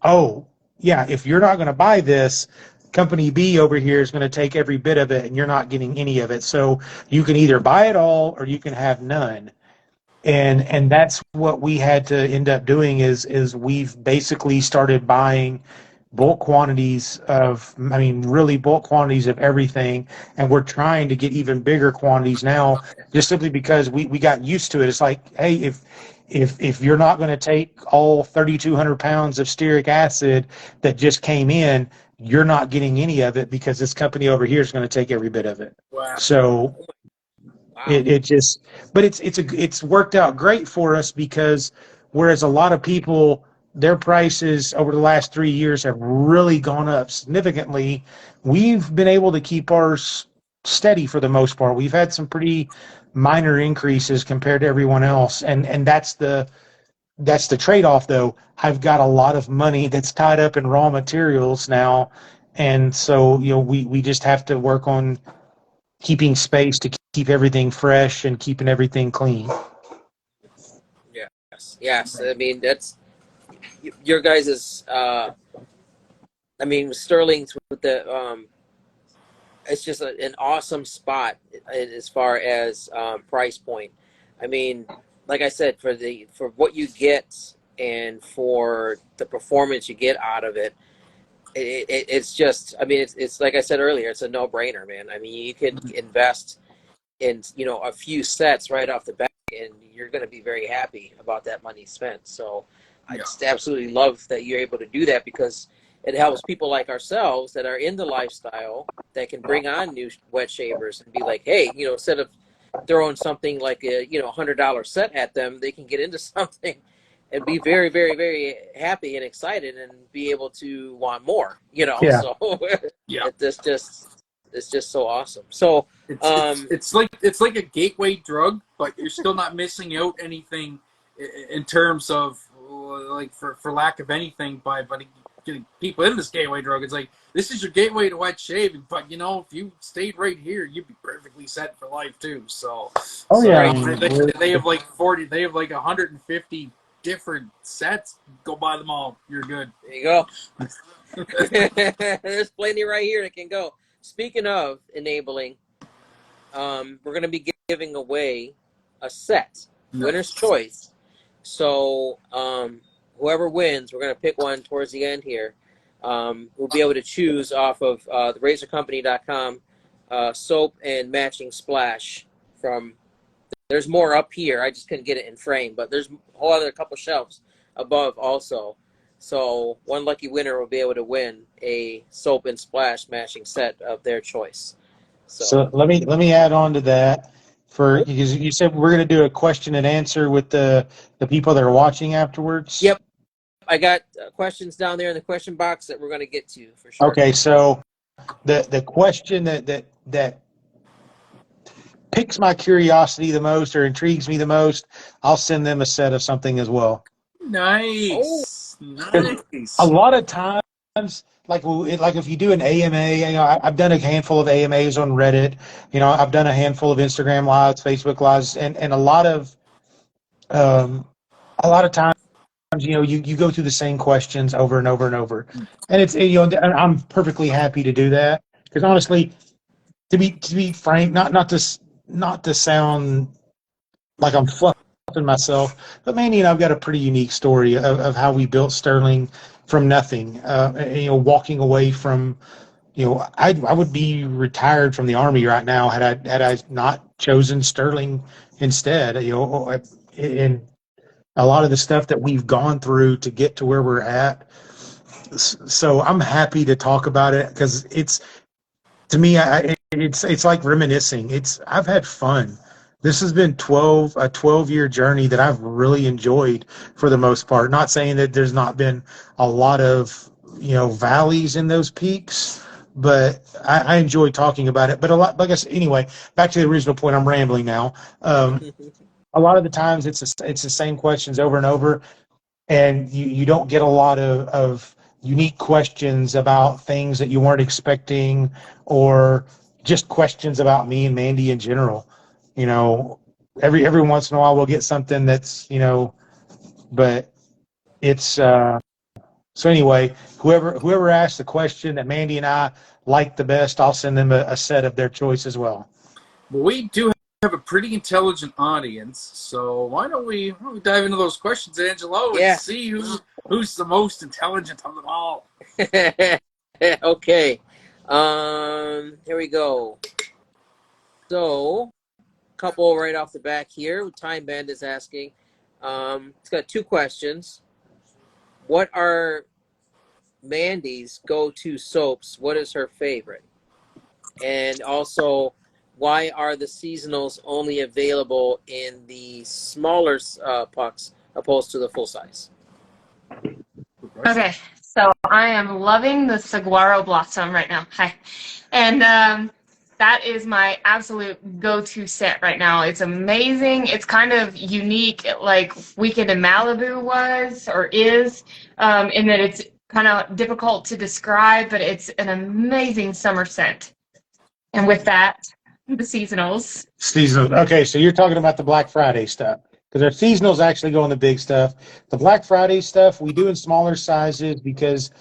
oh, yeah, if you're not going to buy this, company B over here is going to take every bit of it and you're not getting any of it. So you can either buy it all or you can have none. And that's what we had to end up doing is we've basically started buying bulk quantities really bulk quantities of everything, and we're trying to get even bigger quantities now, just simply because we got used to it. It's like, hey, if you're not going to take all 3,200 pounds of stearic acid that just came in, you're not getting any of it because this company over here is going to take every bit of it. Wow. So Wow. it's worked out great for us, because whereas a lot of people, their prices over the last 3 years have really gone up significantly, we've been able to keep ours steady for the most part. We've had some pretty minor increases compared to everyone else, and that's the trade-off, though. I've got a lot of money that's tied up in raw materials now, and so we just have to work on keeping space to keep everything fresh and keeping everything clean. Yes. I mean, that's your guys's. Sterling's with the. It's just an awesome spot as far as price point. I mean, like I said, for what you get and for the performance you get out of it, it's just. I mean, it's like I said earlier, it's a no-brainer, man. I mean, you can invest in a few sets right off the bat, and you're going to be very happy about that money spent. So I just absolutely love that you're able to do that, because it helps people like ourselves that are in the lifestyle that can bring on new wet shavers and be like, hey, instead of throwing something like a $100 set at them, they can get into something and be very, very, very happy and excited and be able to want more. Yeah. So Yeah. it's just so awesome. So it's like a gateway drug, but you're still not missing out anything in terms of, like, for lack of anything, by getting people in this gateway drug. It's like, this is your gateway to wet shaving, but if you stayed right here, you'd be perfectly set for life too. So, they have like 40, they have like 150 different sets. Go buy them all. You're good. There you go. There's plenty right here that can go. Speaking of enabling, we're going to be giving away a set, winner's choice. So whoever wins, we're going to pick one towards the end here. We'll be able to choose off of the razorcompany.com soap and matching splash from. There's more up here. I just couldn't get it in frame, but there's a whole other couple shelves above also. So one lucky winner will be able to win a soap and splash matching set of their choice. So let me add on to that, because you said we're going to do a question and answer with the people that are watching afterwards. Yep, I got questions down there in the question box that we're going to get to for sure. Okay, so the question that piques my curiosity the most or intrigues me the most, I'll send them a set of something as well. Nice. Nice. A lot of times, like if you do an AMA, I've done a handful of AMAs on Reddit. I've done a handful of Instagram lives, Facebook lives, and a lot of times you go through the same questions over and over and over, and and I'm perfectly happy to do that because honestly, to be frank, not to sound like I'm fluffing myself, but Mandy and I've got a pretty unique story of how we built Stirling from nothing. Walking away from, I would be retired from the Army right now had I not chosen Stirling instead. And a lot of the stuff that we've gone through to get to where we're at. So I'm happy to talk about it because it's, to me, it's like reminiscing. I've had fun. This has been a 12-year journey that I've really enjoyed for the most part. Not saying that there's not been a lot of, valleys in those peaks, but I enjoy talking about it. But a lot, like I said, anyway, back to the original point. I'm rambling now. A lot of the times it's the same questions over and over, and you don't get a lot of unique questions about things that you weren't expecting, or just questions about me and Mandy in general. Every once in a while we'll get something that's, but it's so anyway, whoever asks the question that Mandy and I like the best, I'll send them a set of their choice as well. Well, we do have a pretty intelligent audience, so why don't we dive into those questions, Angelo, and see who's the most intelligent of them all. Okay. Here we go. So, couple right off the back here. Time Band is asking. It's got two questions. What are Mandy's go-to soaps? What is her favorite? And also, why are the seasonals only available in the smaller pucks opposed to the full size? Okay, so I am loving the Saguaro Blossom right now. Hi. And that is my absolute go-to set right now. It's amazing. It's kind of unique, like Weekend in Malibu was or is, in that it's kind of difficult to describe, but it's an amazing summer scent. And with that, the seasonals. Seasonals. Okay, so you're talking about the Black Friday stuff. Because our seasonals actually go on the big stuff. The Black Friday stuff we do in smaller sizes because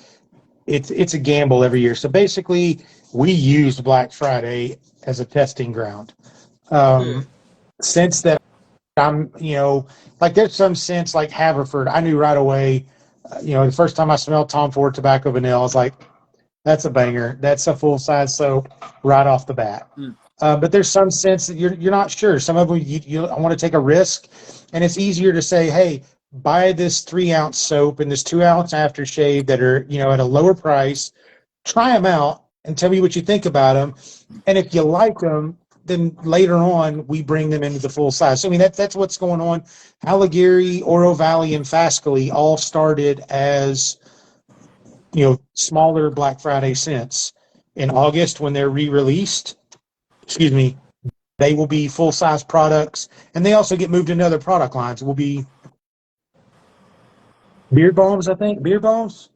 it's a gamble every year. So basically, we used Black Friday as a testing ground. Since that I'm, like there's some sense like Haverford, I knew right away, the first time I smelled Tom Ford Tobacco Vanilla, I was like, that's a banger. That's a full-size soap right off the bat. But there's some sense that you're not sure. Some of them, you want to take a risk, and it's easier to say, hey, buy this 3-ounce soap and this 2-ounce aftershave that are, at a lower price. Try them out and tell me what you think about them. And if you like them, then later on we bring them into the full size. So I mean that's what's going on. Allegheny, Oro Valley, and Fascally all started as smaller Black Friday scents. In August, when they're re-released, they will be full size products, and they also get moved into other product lines. Will be beard balms, I think. Beard balms.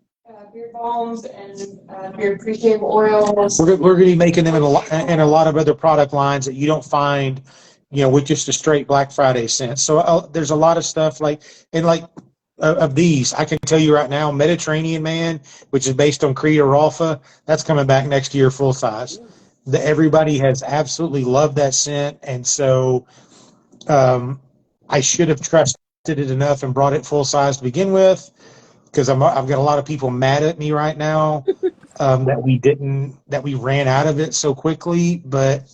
Beard balms and beard pre-shave oils. We're going to be making them in a lot of other product lines that you don't find, with just a straight Black Friday scent. So there's a lot of stuff of these. I can tell you right now, Mediterranean Man, which is based on Creed or Rolfa, that's coming back next year full size. Everybody has absolutely loved that scent, and so I should have trusted it enough and brought it full size to begin with, because I've got a lot of people mad at me right now that we ran out of it so quickly, but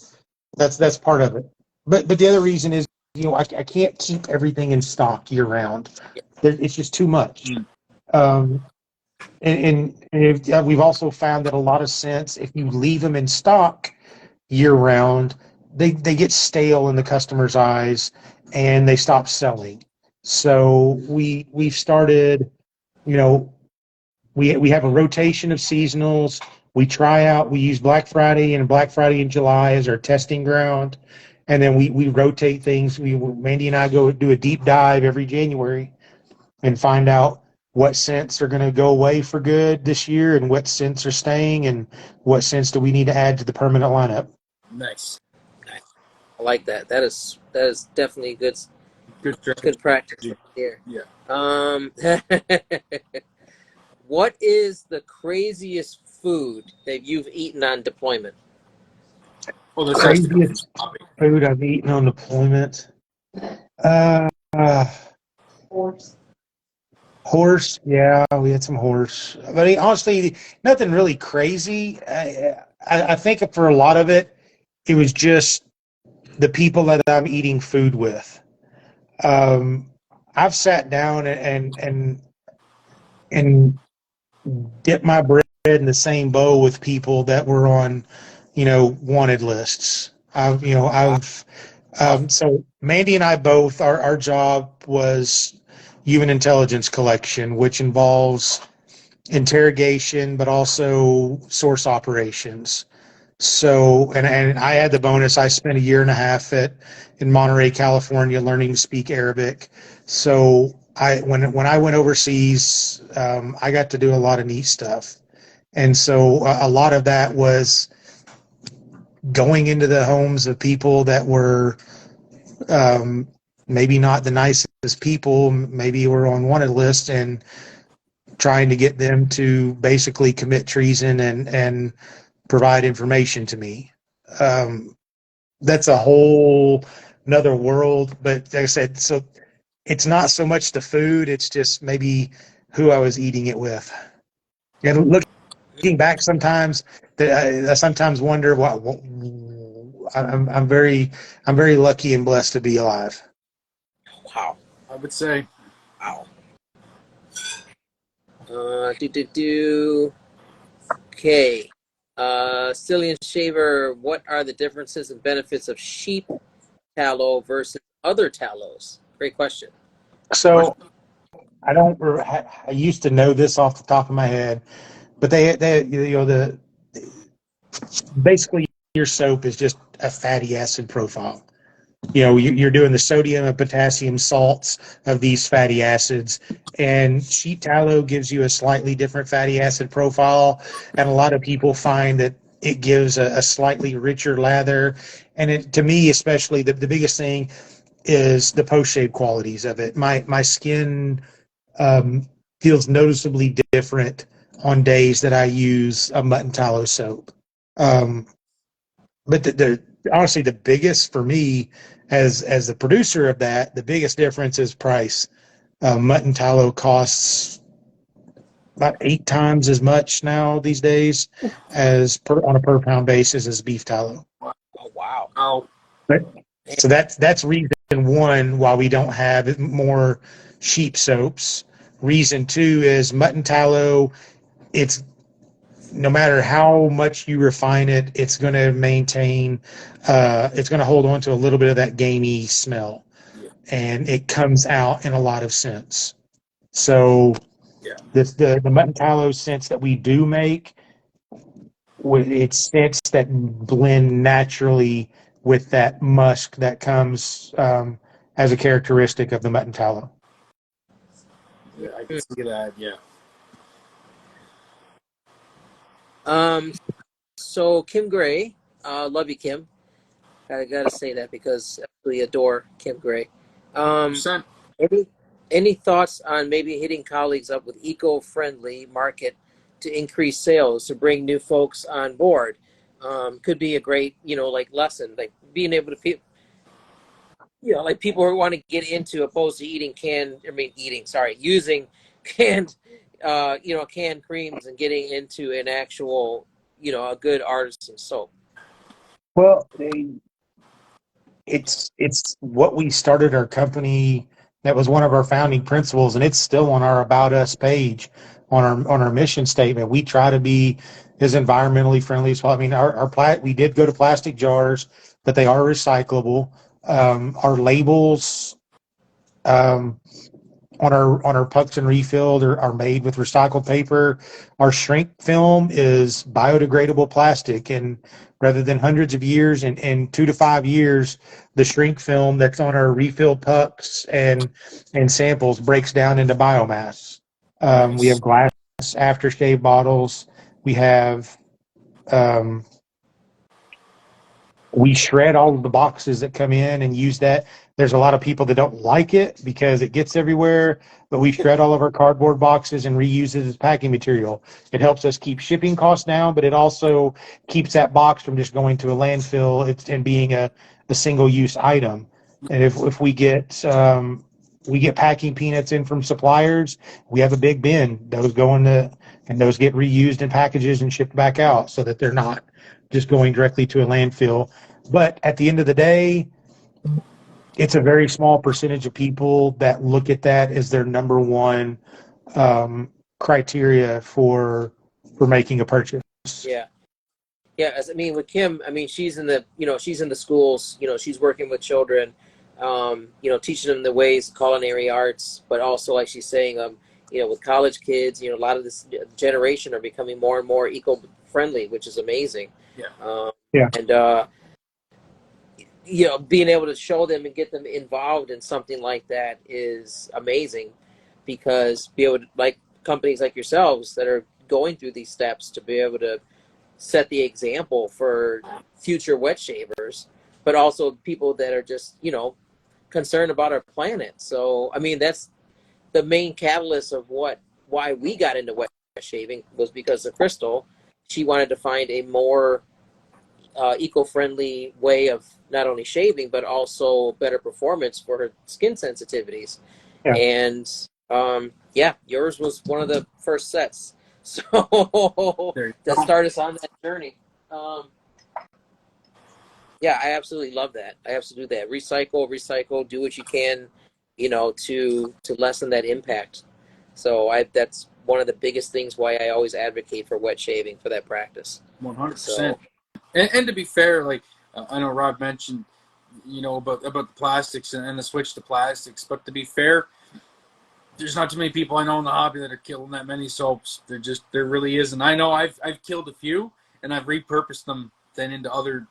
that's part of it. But the other reason is, I can't keep everything in stock year round. It's just too much. And we've also found that a lot of scents, if you leave them in stock year round, they get stale in the customer's eyes and they stop selling. So we've started, we have a rotation of seasonals. We use Black Friday in July as our testing ground. And then we rotate things. Mandy and I go do a deep dive every January and find out what scents are going to go away for good this year and what scents are staying and what scents do we need to add to the permanent lineup. Nice. I like that. That is definitely good. Good Good practice strategy. here. Yeah. What is the craziest food that you've eaten on deployment? Oh, this has to come from Craziest Bobby. food I've eaten on deployment. Uh, uh, horse. Yeah, we had some horse. But honestly, nothing really crazy. I think for a lot of it, it was just the people that I'm eating food with. Um, I've sat down and dipped my bread in the same bowl with people that were on, wanted lists. Wow. So Mandy and I both, our job was human intelligence collection, which involves interrogation, but also source operations. So, and I had the bonus. I spent a year and a half in Monterey, California, learning to speak Arabic. So when I went overseas, I got to do a lot of neat stuff. And so a lot of that was going into the homes of people that were um, maybe not the nicest people, maybe were on wanted lists, and trying to get them to basically commit treason and provide information to me. Um, that's a whole another world. But like I said, so it's not so much the food; it's just maybe who I was eating it with. And looking back, sometimes I sometimes wonder what I'm very lucky and blessed to be alive. Wow. I would say. Wow. Do. Okay. Cillian Shaver, what are the differences and benefits of sheep tallow versus other tallows? Great question. So I don't. I used to know this off the top of my head, but they the basically your soap is just a fatty acid profile. You're doing the sodium and potassium salts of these fatty acids, and sheep tallow gives you a slightly different fatty acid profile, and a lot of people find that it gives a slightly richer lather. And to me especially, the biggest thing is the post-shave qualities of it. My skin um, feels noticeably different on days that I use a mutton tallow soap. Um, but honestly, the biggest for me, as the producer of that, the biggest difference is price. Mutton tallow costs about 8 times as much now these days as on a per pound basis as beef tallow. Oh, wow. Oh, But so that's reason one why we don't have more sheep soaps. Reason two is mutton tallow. It's no matter how much you refine it, it's going to maintain. It's going to hold on to a little bit of that gamey smell, yeah. and it comes out in a lot of scents. So Yeah. the mutton tallow scents that we do make, it's scents that blend naturally with that musk that comes as a characteristic of the mutton tallow. Yeah, I can see that. Yeah. Um, so Kim Gray, love you, Kim. I gotta say that because I really adore Kim Gray. Percent. Any any thoughts on maybe hitting colleagues up with eco-friendly market to increase sales to bring new folks on board? Could be a great, like lesson, like being able to, like people who want to get into opposed to using canned, canned creams and getting into an actual, a good artisan soap. Well, it's what we started our company. That was one of our founding principles, and it's still on our About Us page, on our mission statement. We try to be as environmentally friendly as well. I mean, we did go to plastic jars, but they are recyclable. Our labels um, on our pucks and refilled are made with recycled paper. Our shrink film is biodegradable plastic, and rather than hundreds of years, in 2 to 5 years, the shrink film that's on our refilled pucks and samples breaks down into biomass. We Nice. have glass aftershave bottles. We have um, We shred all of the boxes that come in and use that. There's a lot of people that don't like it because it gets everywhere, but we shred all of our cardboard boxes and reuse it as packing material. It helps us keep shipping costs down, but it also keeps that box from just going to a landfill and being a single-use item. And if we get packing peanuts in from suppliers, we have a big bin. Those get reused in packages and shipped back out so that they're not just going directly to a landfill. But at the end of the day, it's a very small percentage of people that look at that as their number one criteria for making a purchase. Yeah. Yeah, I mean, with Kim, I mean, she's in the schools, she's working with children, teaching them the ways of culinary arts, but also, like she's saying, with college kids, a lot of this generation are becoming more and more eco-friendly, which is amazing. Yeah. Yeah. And, being able to show them and get them involved in something like that is amazing, because be able to, like companies like yourselves that are going through these steps, to be able to set the example for future wet shavers, but also people that are just, concerned about our planet. So, I mean, that's the main catalyst of why we got into wet shaving, was because of Crystal. She wanted to find a more eco-friendly way of not only shaving, but also better performance for her skin sensitivities. Yeah. And yours was one of the first sets. So to start us on that journey. I absolutely love that. I absolutely do that. Recycle, do what you can, to lessen that impact. So that's one of the biggest things why I always advocate for wet shaving, for that practice. 100%. So, and to be fair, like I know Rob mentioned, about the plastics and the switch to plastics, but to be fair, there's not too many people I know in the hobby that are killing that many soaps. There really isn't. I know I've killed a few, and I've repurposed them then into other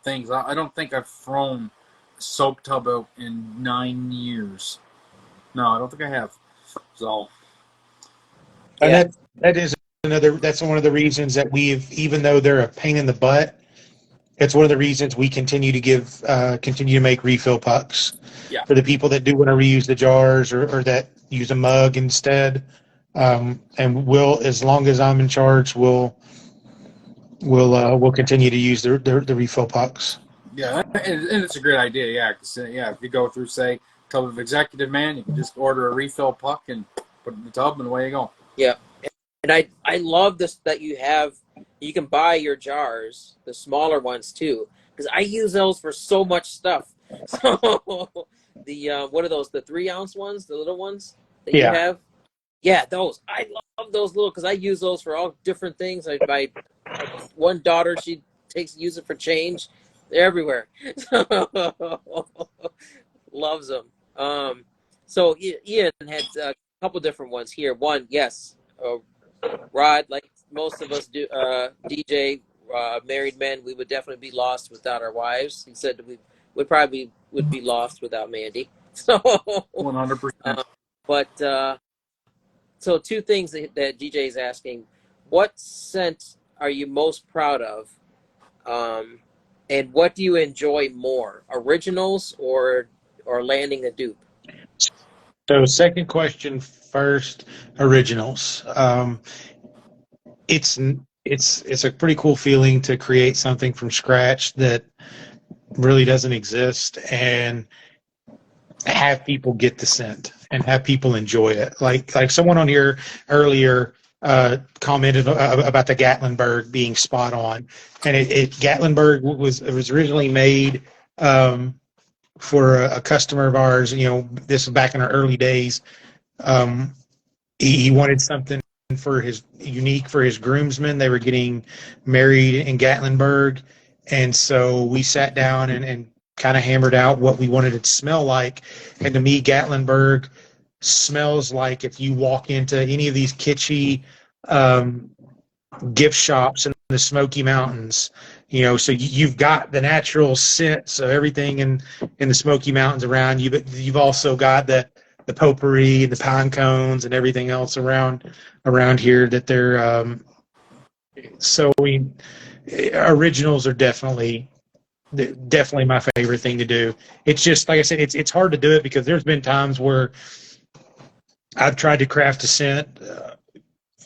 things. I don't think I've thrown a soap tub out in 9 years. No, I don't think I have. So, And that's one of the reasons that even though they're a pain in the butt, it's one of the reasons we continue to make refill pucks. Yeah. For the people that do want to reuse the jars or that use a mug instead. And as long as I'm in charge, we'll continue to use the refill pucks. Yeah, and it's a great idea, yeah. Because if you go through, say, a tub of Executive Man, you can just order a refill puck and put it in the tub, and away you go. Yeah, and I love this, that you can buy your jars, the smaller ones too, because I use those for so much stuff. So the what are those? The 3-ounce ones, the little ones that you have? Yeah, those. I love those little, because I use those for all different things. My one daughter, she use it for change. They're everywhere. Loves them. So Ian had a couple different ones here. One, yes, Rod, like most of us do, DJ, married men, we would definitely be lost without our wives. He said that we probably would be lost without Mandy. So 100%. But so two things that DJ is asking: what scent are you most proud of, and what do you enjoy more, originals or landing a dupe? So, second question first, originals. It's a pretty cool feeling to create something from scratch that really doesn't exist and have people get the scent and have people enjoy it. Like someone on here earlier commented about the Gatlinburg being spot on, and Gatlinburg was originally made for a customer of ours. This was back in our early days. He wanted something unique for his groomsmen. They were getting married in Gatlinburg, and so we sat down and kind of hammered out what we wanted it to smell like. And to me, Gatlinburg smells like if you walk into any of these kitschy gift shops in the Smoky Mountains. So you've got the natural scents of everything in the Smoky Mountains around you, but you've also got the potpourri, the pine cones, and everything else around here that they're originals are definitely definitely my favorite thing to do. It's just, like I said, it's hard to do it because there's been times where I've tried to craft a scent.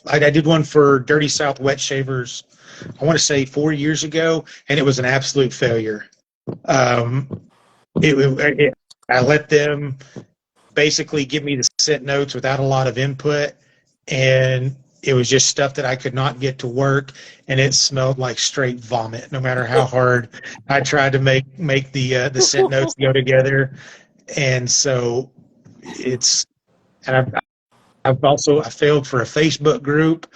I did one for Dirty South Wet Shavers, I want to say 4 years ago, and it was an absolute failure. Um, I let them basically give me the scent notes without a lot of input, and it was just stuff that I could not get to work, and it smelled like straight vomit. No matter how hard I tried to make the scent notes go together, and so it's and I failed for a Facebook group,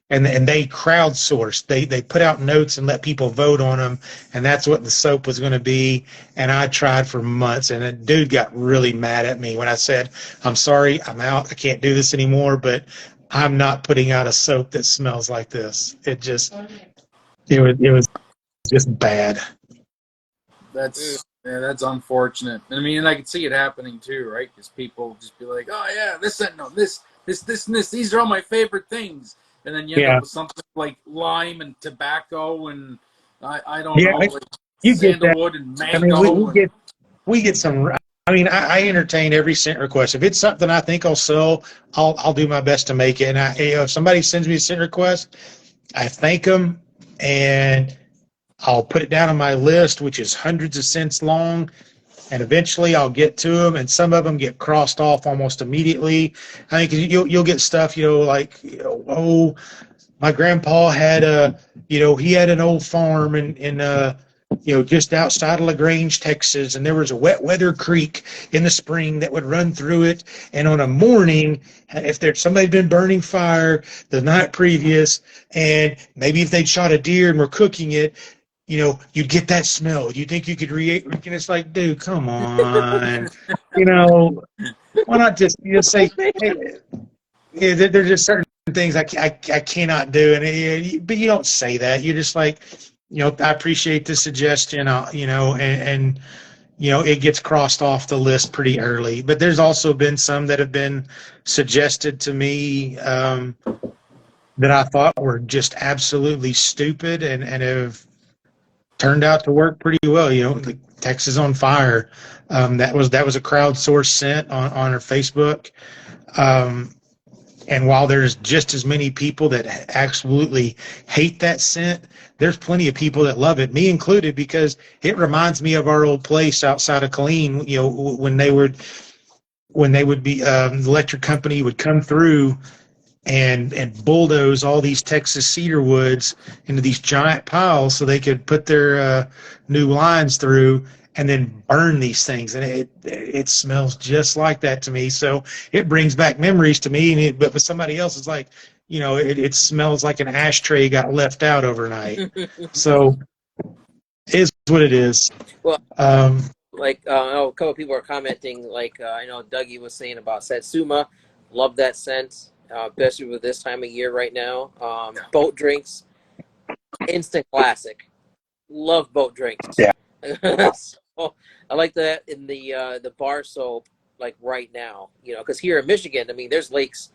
and they crowdsourced. They put out notes and let people vote on them, and that's what the soap was going to be. And I tried for months, and a dude got really mad at me when I said, "I'm sorry, I'm out. I can't do this anymore, but I'm not putting out a soap that smells like this." It was just bad. That's unfortunate. I mean, and I can see it happening too, right? Because people just be like, "Oh yeah, this and no, this, and this. These are all my favorite things," and then you end up with something like lime and tobacco and I don't know, like you get that. sandalwood and I mean, mango. we get some. I mean, I entertain every scent request. If it's something I think I'll sell, I'll do my best to make it. And if somebody sends me a scent request, I thank them, and I'll put it down on my list, which is hundreds of scents long, and eventually I'll get to them, and some of them get crossed off almost immediately. I think you'll get stuff, like, oh, my grandpa had he had an old farm in just outside of LaGrange, Texas, and there was a wet weather creek in the spring that would run through it. And on a morning, if there's somebody been burning fire the night previous, and maybe if they'd shot a deer and were cooking it, you'd get that smell. You think you could and it's like, dude, come on, why not just say, hey, yeah, there's just certain things I cannot do, but you don't say that. You're just like, I appreciate the suggestion, and it gets crossed off the list pretty early. But there's also been some that have been suggested to me that I thought were just absolutely stupid and have turned out to work pretty well. Like Texas on Fire, that was a crowdsourced scent on her Facebook. And while there's just as many people that absolutely hate that scent, there's plenty of people that love it, me included, because it reminds me of our old place outside of Killeen. When they would be the electric company would come through and bulldoze all these Texas cedar woods into these giant piles so they could put their new lines through and then burn these things, and it smells just like that to me. So it brings back memories to me. But for somebody else, it's like, it smells like an ashtray got left out overnight. So it is what it is. Well, a couple of people are commenting. I know Dougie was saying about Satsuma. Love that scent, especially with this time of year right now. Boat drinks, instant classic. Love boat drinks. Yeah. So, I like that in the bar soap, like right now, because here in Michigan, I mean, there's lakes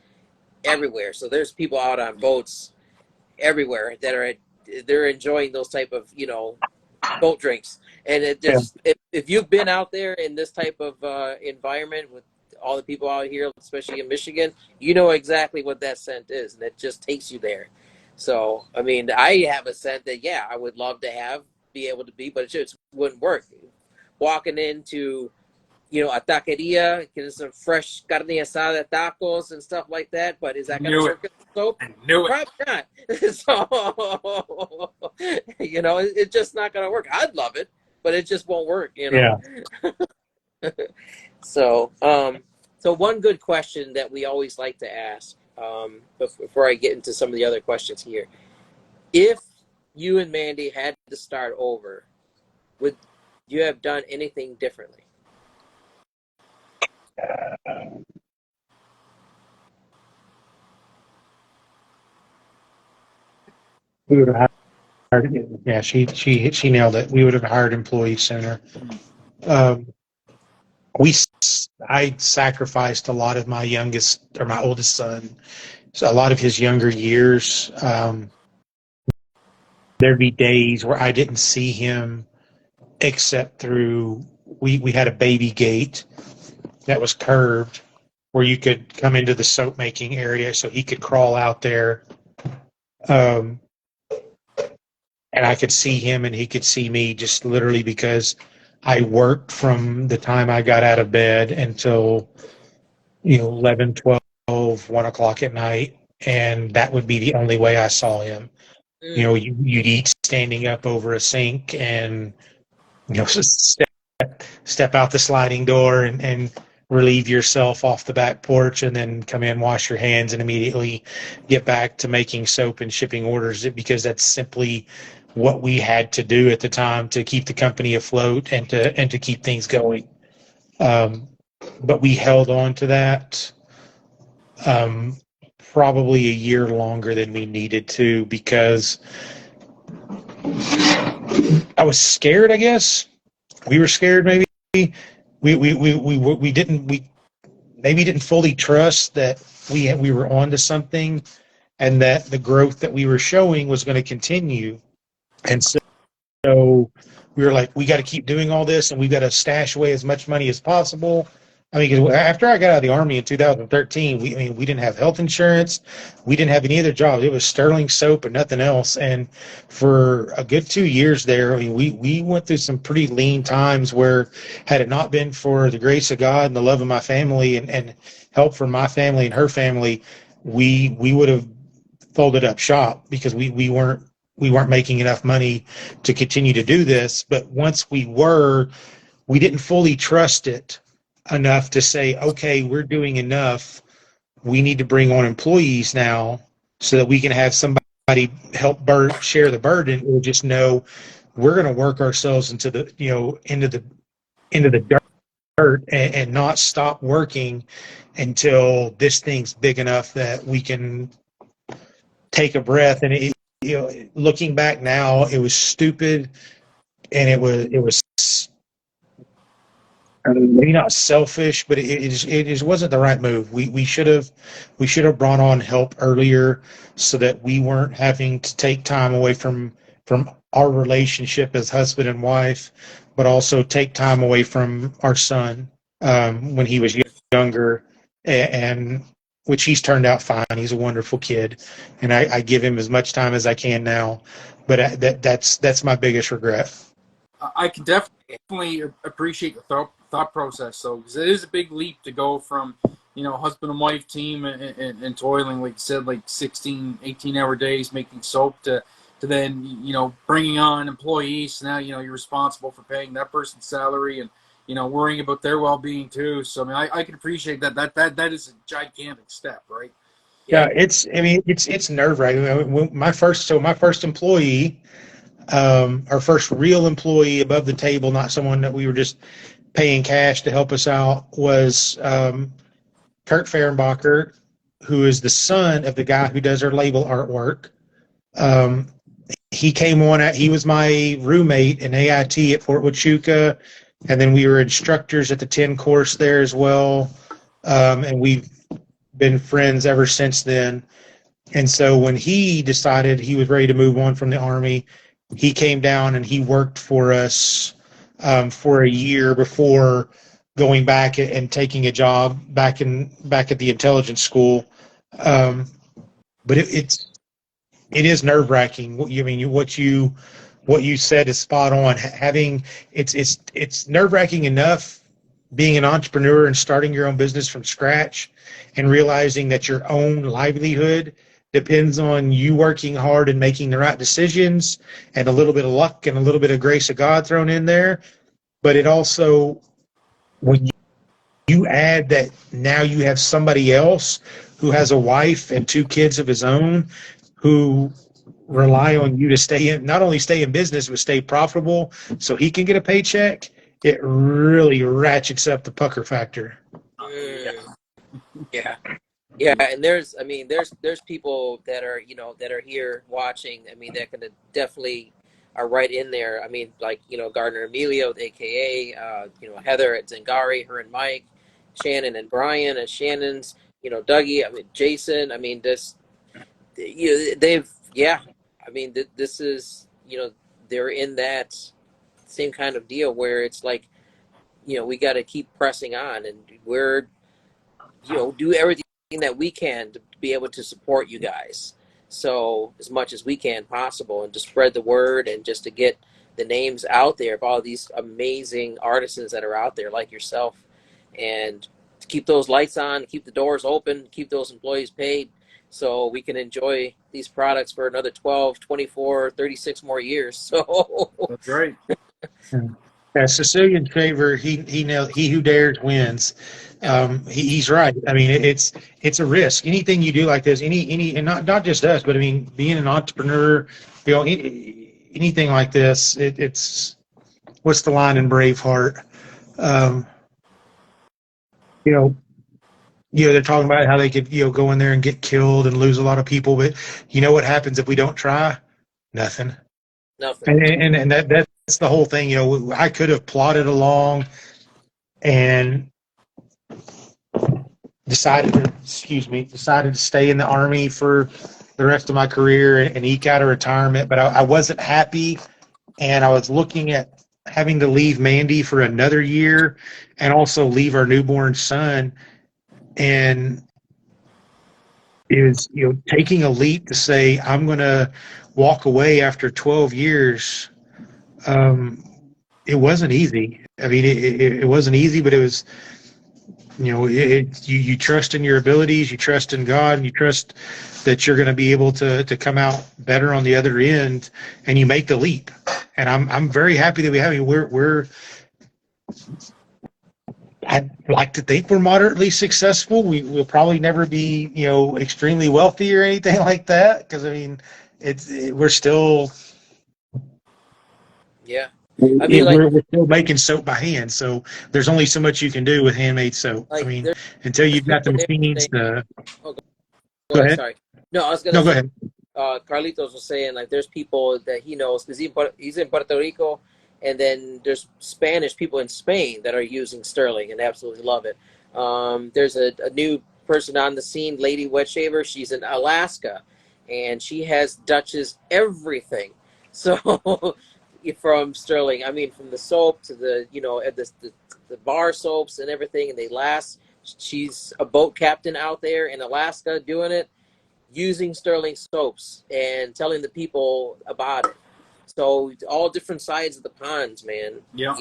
everywhere, so there's people out on boats everywhere that they're enjoying those type of boat drinks, and it just if you've been out there in this type of environment with all the people out here, especially in Michigan, you know exactly what that scent is, and it just takes you there. So I mean, I have a scent that I would love to be able to be, but it just wouldn't work. Walking into, a taqueria, getting some fresh carne asada tacos and stuff like that, but is that going to work with soap? I knew it. Probably not. So, it's just not going to work. I'd love it, but it just won't work, Yeah. So, so one good question that we always like to ask, before I get into some of the other questions here, if you and Mandy had to start over, would you have done anything differently? We would have hired. Yeah, she nailed it. We would have hired employees sooner. I sacrificed a lot of my oldest son, so a lot of his younger years. There'd be days where I didn't see him except through we had a baby gate that was curved where you could come into the soap making area, so he could crawl out there. Um, and I could see him and he could see me, just literally because I worked from the time I got out of bed until 11, 12, 1 o'clock at night, and that would be the only way I saw him. You'd eat standing up over a sink, and step out the sliding door and relieve yourself off the back porch, and then come in, wash your hands, and immediately get back to making soap and shipping orders, because that's simply what we had to do at the time to keep the company afloat and to keep things going. But we held on to that probably a year longer than we needed to, because I was scared, I guess. We were scared, maybe. We didn't fully trust that we were onto something, and that the growth that we were showing was going to continue. And so we were like, we got to keep doing all this, and we've got to stash away as much money as possible. I mean, 'cause after I got out of the Army in 2013, we didn't have health insurance. We didn't have any other jobs. It was Stirling soap and nothing else. And for a good 2 years there, we went through some pretty lean times where, had it not been for the grace of God and the love of my family and help from my family and her family, we would have folded up shop, because we weren't making enough money to continue to do this. But once we didn't fully trust it enough to say, okay, we're doing enough. We need to bring on employees now, so that we can have somebody help share the burden, or just know we're going to work ourselves into the dirt, and not stop working until this thing's big enough that we can take a breath. And looking back now, it was stupid, and it was maybe not selfish, but it just wasn't the right move. We should have brought on help earlier, so that we weren't having to take time away from our relationship as husband and wife, but also take time away from our son when he was younger, and which he's turned out fine. He's a wonderful kid, and I give him as much time as I can now. But that's my biggest regret. I can definitely appreciate the thought process, though, because it is a big leap to go from, husband and wife team and toiling, like you said, like 16, 18-hour days making soap, to then, bringing on employees. So now, you're responsible for paying that person's salary and, worrying about their well-being too. So, I mean, I can appreciate that. That is a gigantic step, right? Yeah, it's nerve-wracking. My first employee, our first real employee above the table, not someone that we were just paying cash to help us out, was Kurt Fehrenbacher, who is the son of the guy who does our label artwork. He came on. He was my roommate in AIT at Fort Huachuca, and then we were instructors at the 10 course there as well. And we've been friends ever since then. And so when he decided he was ready to move on from the Army, he came down and he worked for us for a year before going back and taking a job back at the intelligence school. But it is nerve-wracking. What you said is spot on. It's nerve-wracking enough being an entrepreneur and starting your own business from scratch, and realizing that your own livelihood depends on you working hard and making the right decisions, and a little bit of luck and a little bit of grace of God thrown in there. But it also, when you add that now you have somebody else who has a wife and 2 kids of his own, who rely on you to not only stay in business, but stay profitable, so he can get a paycheck, it really ratchets up the pucker factor. Yeah. And there's people that are, that are here watching. I mean, that can definitely are right in there. I mean, like, Gardner Emilio, AKA, Heather at Zingari, her and Mike, Shannon and Brian and Shannon's, Dougie, I mean, Jason, I mean, this, this is, they're in that same kind of deal where it's like, we got to keep pressing on, and we're, do everything that we can to be able to support you guys. So as much as we can possible, and to spread the word, and just to get the names out there of all these amazing artisans that are out there like yourself, and to keep those lights on, keep the doors open, keep those employees paid, so we can enjoy these products for another 12, 24, 36 more years. So That's right. Yeah, Sicilian favor, he who dares wins. He's right. I mean, it's a risk. Anything you do like this, and not just us, but I mean, being an entrepreneur, anything like this, it's what's the line in Braveheart? Um, you know, they're talking about how they could, go in there and get killed and lose a lot of people, but you know what happens if we don't try? Nothing. nothing. And that's the whole thing. I could have plodded along and decided to stay in the Army for the rest of my career and eke out a retirement, but I wasn't happy, and I was looking at having to leave Mandy for another year and also leave our newborn son, and it was, taking a leap to say I'm going to walk away after 12 years. It wasn't easy. I mean, it wasn't easy, but it was, you trust in your abilities, you trust in God, and you trust that you're going to be able to come out better on the other end, and you make the leap. And I'm very happy that we have you. I'd like to think we're moderately successful. We'll probably never be, extremely wealthy or anything like that, because I mean, we're still. Yeah. I mean, we're still making soap by hand, so there's only so much you can do with handmade soap. I mean, until you've got the machines to. Oh, Go ahead. Sorry. No, I was going No, to go say, ahead. Carlitos was saying, like, there's people that he knows, because he's in Puerto Rico, and then there's Spanish people in Spain that are using Stirling and absolutely love it. There's a new person on the scene, Lady Wet Shaver. She's in Alaska, and she has Dutch's everything. So from Stirling, I mean, from the soap to the, the bar soaps and everything, and they last. She's a boat captain out there in Alaska doing it, using Stirling soaps and telling the people about it. So all different sides of the ponds, man. Yeah.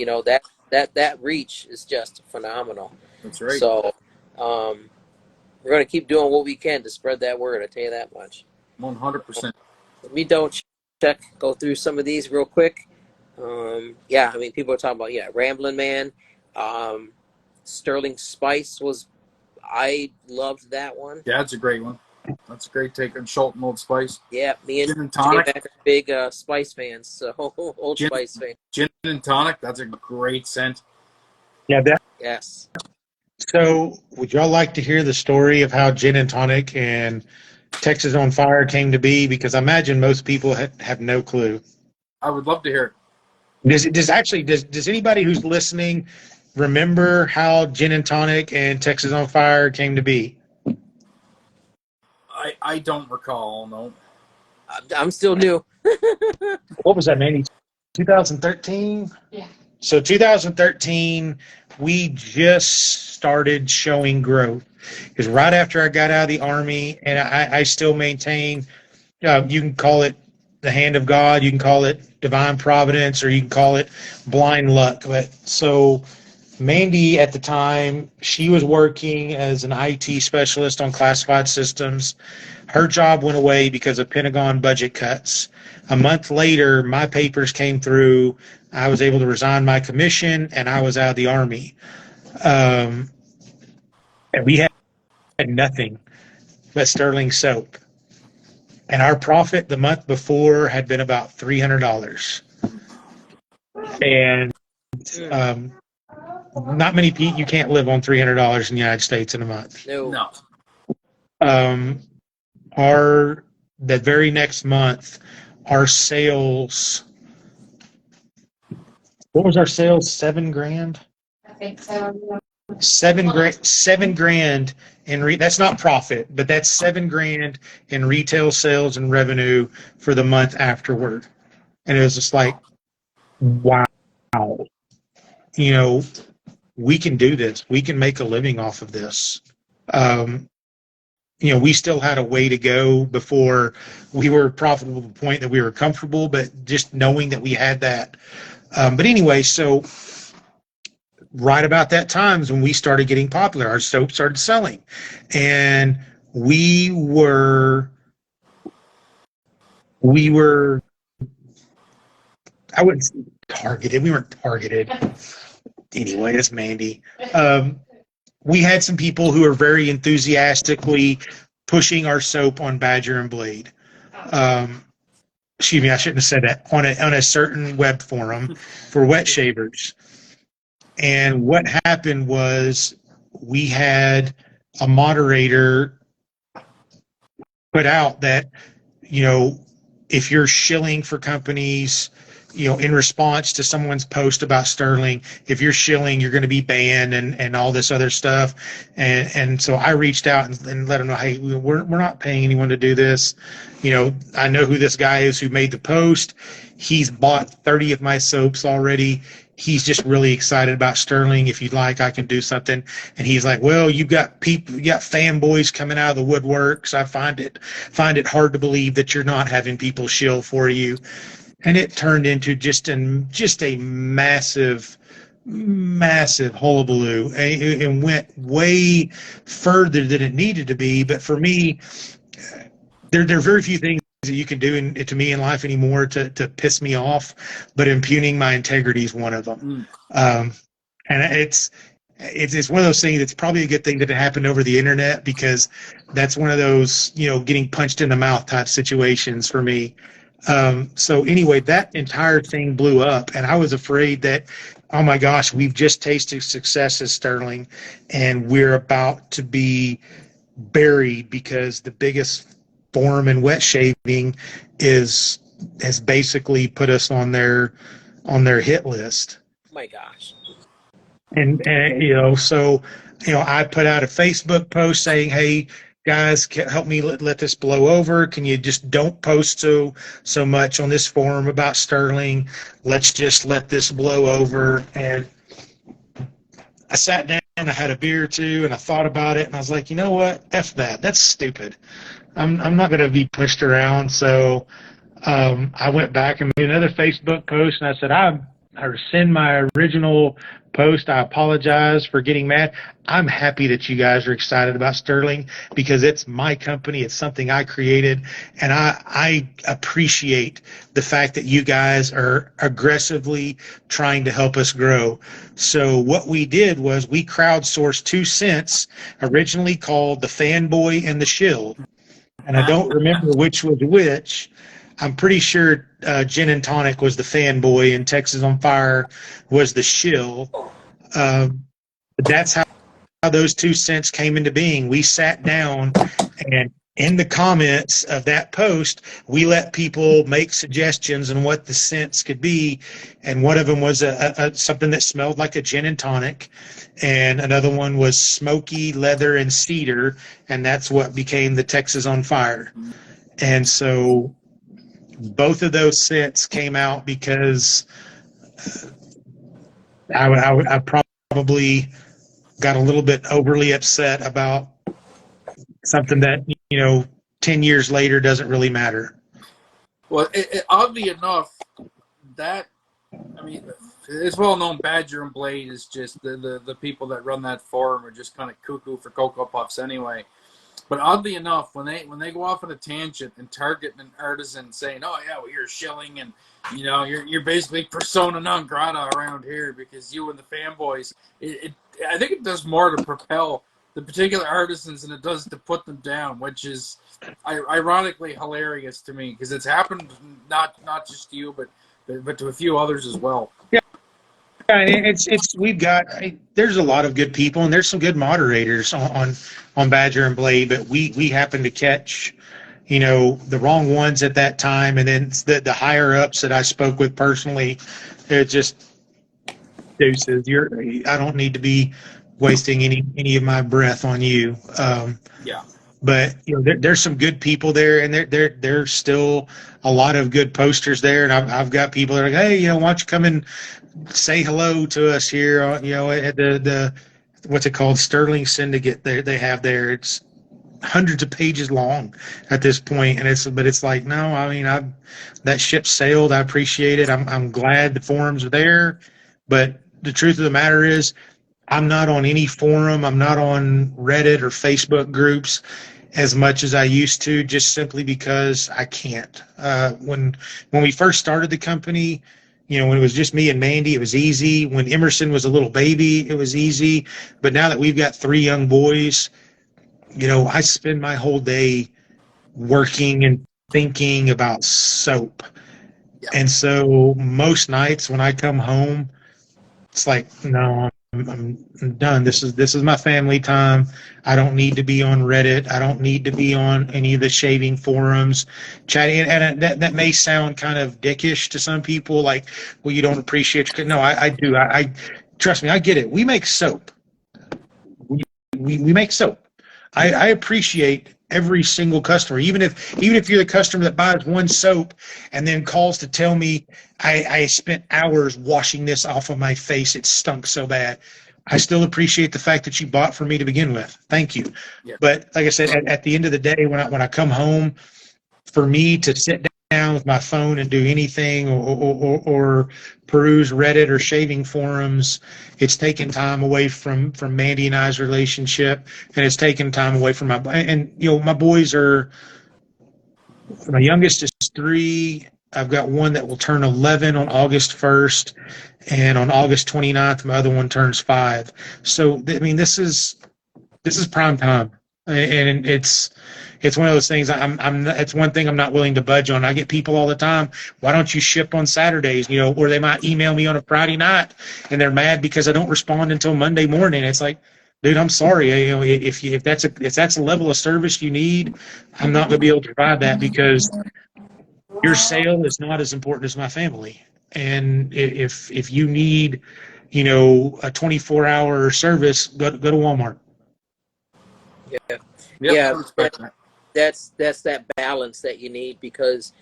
That reach is just phenomenal. That's right. So we're going to keep doing what we can to spread that word. I tell you that much. 100%. Let me go through some of these real quick. I mean, people are talking about, Ramblin' Man. Sterling Spice I loved that one. Yeah, that's a great one. That's a great take on Schulten Old Spice. Yeah, me and Gin and tonic. Jay Mack are big Spice fans, so Old Spice fans. Gin and tonic, that's a great scent. Yeah, Yes. So, would y'all like to hear the story of how Gin and Tonic and Texas on Fire came to be? Because I imagine most people have no clue. I would love to hear it. Does anybody who's listening remember how Gin and Tonic and Texas on Fire came to be? I don't recall, no. I'm still new. What was that, Mandy? 2013? Yeah. So 2013, we just started showing growth. Because right after I got out of the Army, and I still maintain, you can call it the hand of God, you can call it divine providence, or you can call it blind luck. But so Mandy, at the time, she was working as an IT specialist on classified systems. Her job went away because of Pentagon budget cuts. A month later, my papers came through. I was able to resign my commission, and I was out of the Army. And we had nothing but Stirling soap. And our profit the month before had been about $300. And not many people, you can't live on $300 in the United States in a month. No. The very next month, our sales, what was our sales? $7,000? I think so. $7,000 in that's not profit, but that's $7,000 in retail sales and revenue for the month afterward. And it was just like, wow. you know, we can do this. We can make a living off of this. Um, you know, we still had a way to go before we were profitable to the point that we were comfortable, but just knowing that we had that. But anyway, so right about that time is when we started getting popular. Our soap started selling, and we were I wouldn't say targeted. We weren't targeted. Anyway, it's Mandy. We had some people who were very enthusiastically pushing our soap on Badger and Blade. Excuse me, I shouldn't have said that. On a certain web forum for wet shavers. And what happened was we had a moderator put out that, you know, if you're shilling for companies, you know, in response to someone's post about Stirling, if you're shilling, you're going to be banned and all this other stuff. And so I reached out and let them know, hey, we're not paying anyone to do this. You know, I know who this guy is who made the post. He's bought 30 of my soaps already. He's just really excited about Stirling. If you'd like, I can do something. And he's like, well, you got fanboys coming out of the woodworks. I find it hard to believe that you're not having people shill for you. And it turned into just a massive hullabaloo, and went way further than it needed to be. But for me, there are very few things that you can do to me in life anymore to piss me off, but impugning my integrity is one of them. And it's one of those things that's probably a good thing that it happened over the internet, because that's one of those, you know, getting punched in the mouth type situations for me. So anyway, that entire thing blew up, and I was afraid that, oh my gosh, we've just tasted success as Stirling, and we're about to be buried because the biggest forum in wet shaving has basically put us on their hit list. Oh my gosh. And you know, so, you know, I put out a Facebook post saying, hey, guys, help me let this blow over. Can you just don't post so much on this forum about Stirling? Let's just let this blow over. And I sat down, I had a beer or two, and I thought about it, and I was like, you know what? F that. That's stupid. I'm not going to be pushed around. So I went back and made another Facebook post, and I said, I rescind my original post. I apologize for getting mad. I'm happy that you guys are excited about Stirling, because it's my company. It's something I created, and I appreciate the fact that you guys are aggressively trying to help us grow. So what we did was we crowdsourced 2 scents, originally called the Fanboy and the Shill, and I don't remember which was which. I'm pretty sure Gin and Tonic was the Fanboy and Texas on Fire was the Shill. But that's how those 2 scents came into being. We sat down, and in the comments of that post, we let people make suggestions on what the scents could be. And one of them was something that smelled like a Gin and Tonic. And another one was smoky leather and cedar. And that's what became the Texas on Fire. And so both of those scents came out because I probably got a little bit overly upset about something that, you know, 10 years later doesn't really matter. Well, oddly enough, it's well known Badger and Blade is just the people that run that forum are just kind of cuckoo for Cocoa Puffs anyway. But oddly enough, when they go off on a tangent and target an artisan saying, "Oh yeah, well you're shilling and you know you're basically persona non grata around here because you and the fanboys," I think it does more to propel the particular artisans than it does to put them down, which is ironically hilarious to me because it's happened not just to you, but to a few others as well. Yeah, there's a lot of good people and there's some good moderators on Badger and Blade, but we happen to catch, you know, the wrong ones at that time, and then the higher ups that I spoke with personally, they're just deuces. I don't need to be wasting any of my breath on you. Yeah. But there's some good people there, and there's still a lot of good posters there. And I've got people that are like, hey, why don't you come and say hello to us here? At the what's it called, Stirling Syndicate. They have there. It's hundreds of pages long at this point, and it's like, no, I mean, that ship sailed. I appreciate it. I'm glad the forums are there, but the truth of the matter is, I'm not on any forum. I'm not on Reddit or Facebook groups as much as I used to, just simply because I can't. When we first started the company, when it was just me and Mandy, it was easy. When Emerson was a little baby, it was easy. But now that we've got 3 young boys, I spend my whole day working and thinking about soap. Yeah. And so most nights when I come home, it's like, no, I'm done. This is my family time. I don't need to be on Reddit. I don't need to be on any of the shaving forums, chatting. And that may sound kind of dickish to some people, like, well, you don't appreciate your. No, I do. I trust me. I get it. We make soap. We make soap. I appreciate every single customer, even if you're the customer that buys one soap and then calls to tell me I spent hours washing this off of my face, it stunk so bad. I still appreciate the fact that you bought from me to begin with. Thank you. Yeah. But like I said, at the end of the day, when I come home, for me to sit down with my phone and do anything or peruse Reddit or shaving forums, it's taken time away from Mandy and I's relationship, and it's taken time away from my boys are. My youngest is 3. I've got one that will turn 11 on August 1st, and on August 29th, my other one turns 5. So I mean, this is prime time, and it's one of those things. It's one thing I'm not willing to budge on. I get people all the time, why don't you ship on Saturdays? Or they might email me on a Friday night, and they're mad because I don't respond until Monday morning. It's like, dude, I'm sorry. If that's a level of service you need, I'm not going to be able to provide that, because your sale is not as important as my family. And if you need, a 24-hour service, go to Walmart. Yeah. Yep, Yeah, I respect that. that's that balance that you need, because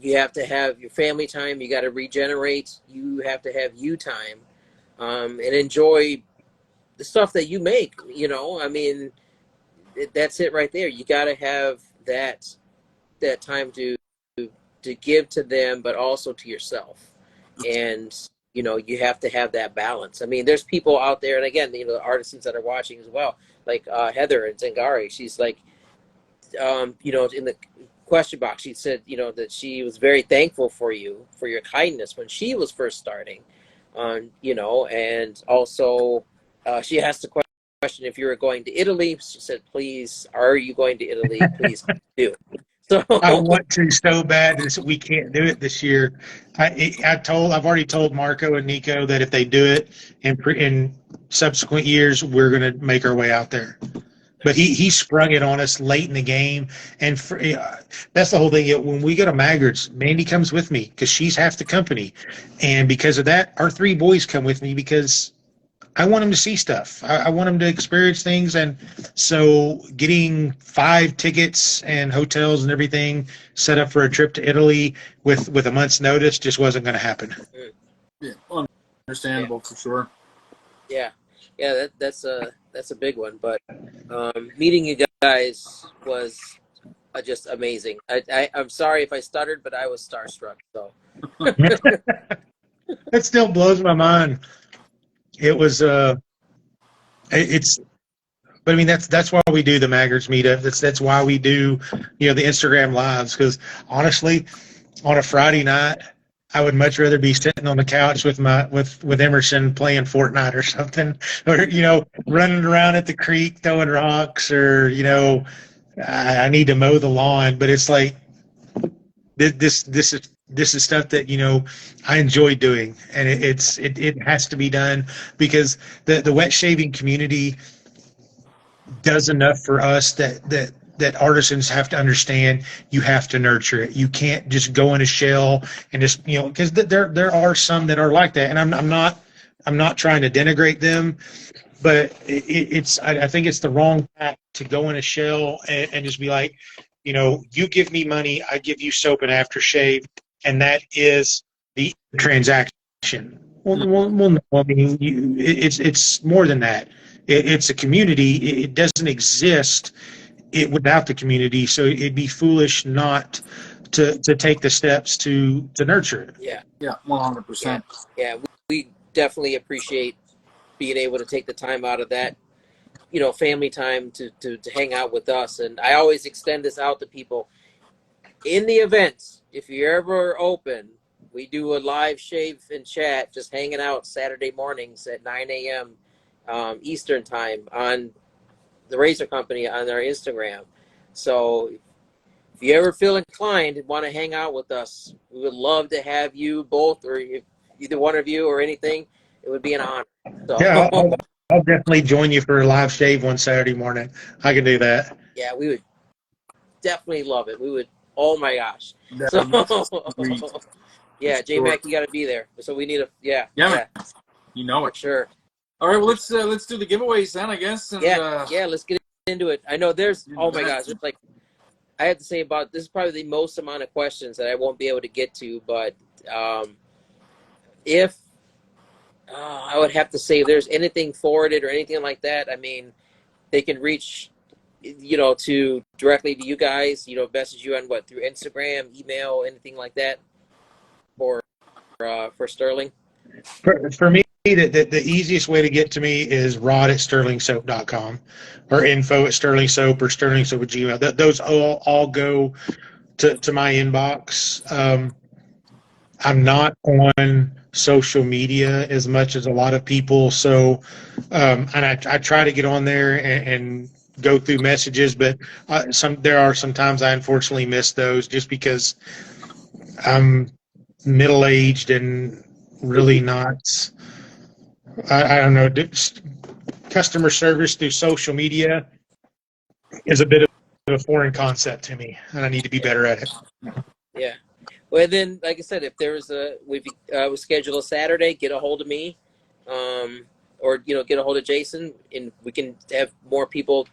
you have to have your family time. You got to regenerate. You have to have you time, and enjoy the stuff that you make. I mean, that's it right there. You got to have that time to give to them, but also to yourself. And you have to have that balance. I mean, there's people out there, and again, the artisans that are watching as well, like Heather and Zangari. She's like, in the question box, she said, that she was very thankful for you, for your kindness when she was first starting, and also she asked the question, if you were going to Italy. She said, please, are you going to Italy? Please do. So I want to so bad that we can't do it this year. I've already told Marco and Nico that if they do it in subsequent years, we're going to make our way out there. But he sprung it on us late in the game, and that's the whole thing. When we go to Maggart's, Mandy comes with me because she's half the company, and because of that, our 3 boys come with me because I want them to see stuff. I want them to experience things, and so getting 5 tickets and hotels and everything set up for a trip to Italy with a month's notice just wasn't going to happen. Yeah, understandable for sure. yeah, that's a big one. But meeting you guys was just amazing. I'm sorry if I stuttered, but I was starstruck. So That still blows my mind. It was but I mean, that's why we do the Maggers meetup. That's why we do the Instagram lives, because honestly, on a Friday night, I would much rather be sitting on the couch with Emerson playing Fortnite or something, or running around at the creek throwing rocks, or I need to mow the lawn. But it's like this is stuff that I enjoy doing, and it has to be done, because the wet shaving community does enough for us that artisans have to understand. You have to nurture it. You can't just go in a shell and just because there are some that are like that, and I'm not trying to denigrate them, but I think it's the wrong path to go in a shell and just be like, you give me money, I give you soap and aftershave, and that is the transaction. Well, no, I mean, it's more than that. It's a community. It doesn't exist without the community. So it'd be foolish not to take the steps to nurture it. Yeah. Yeah, 100%. Yeah. We definitely appreciate being able to take the time out of that, family time to hang out with us. And I always extend this out to people. In the events, if you're ever open, we do a live shave and chat, just hanging out Saturday mornings at 9 a.m. Eastern time on the Razor Company on our Instagram. So if you ever feel inclined and want to hang out with us, we would love to have you both, or if either one of you or anything. It would be an honor. So, Yeah, I'll definitely join you for a live shave one Saturday morning. I can do that. yeah, we would definitely love it. We would. Oh my gosh. That So, yeah, J Mac, you got to be there. So we need Yeah, man. You know for it. sure. All right, well, let's do the giveaways then, I guess. And, Yeah, let's get into it. I know there's, oh my gosh, it's like, I have to say about, this is probably the most amount of questions that I won't be able to get to, but if, I would have to say if there's anything forwarded or anything like that, I mean, they can reach, to directly to you guys, message you on through Instagram, email, anything like that, for Stirling. For me, the easiest way to get to me is rod@stirlingsoap.com or info@stirlingsoap or stirlingsoap@gmail. Those all go to my inbox. I'm not on social media as much as a lot of people, so and I try to get on there and go through messages, but there are sometimes I unfortunately miss those just because I'm middle-aged and really not. I don't know. Customer service through social media is a bit of a foreign concept to me, and I need to be better at it. Yeah. Well, then, like I said, if there's we schedule a Saturday, get a hold of me, or get a hold of Jason, and we can have more people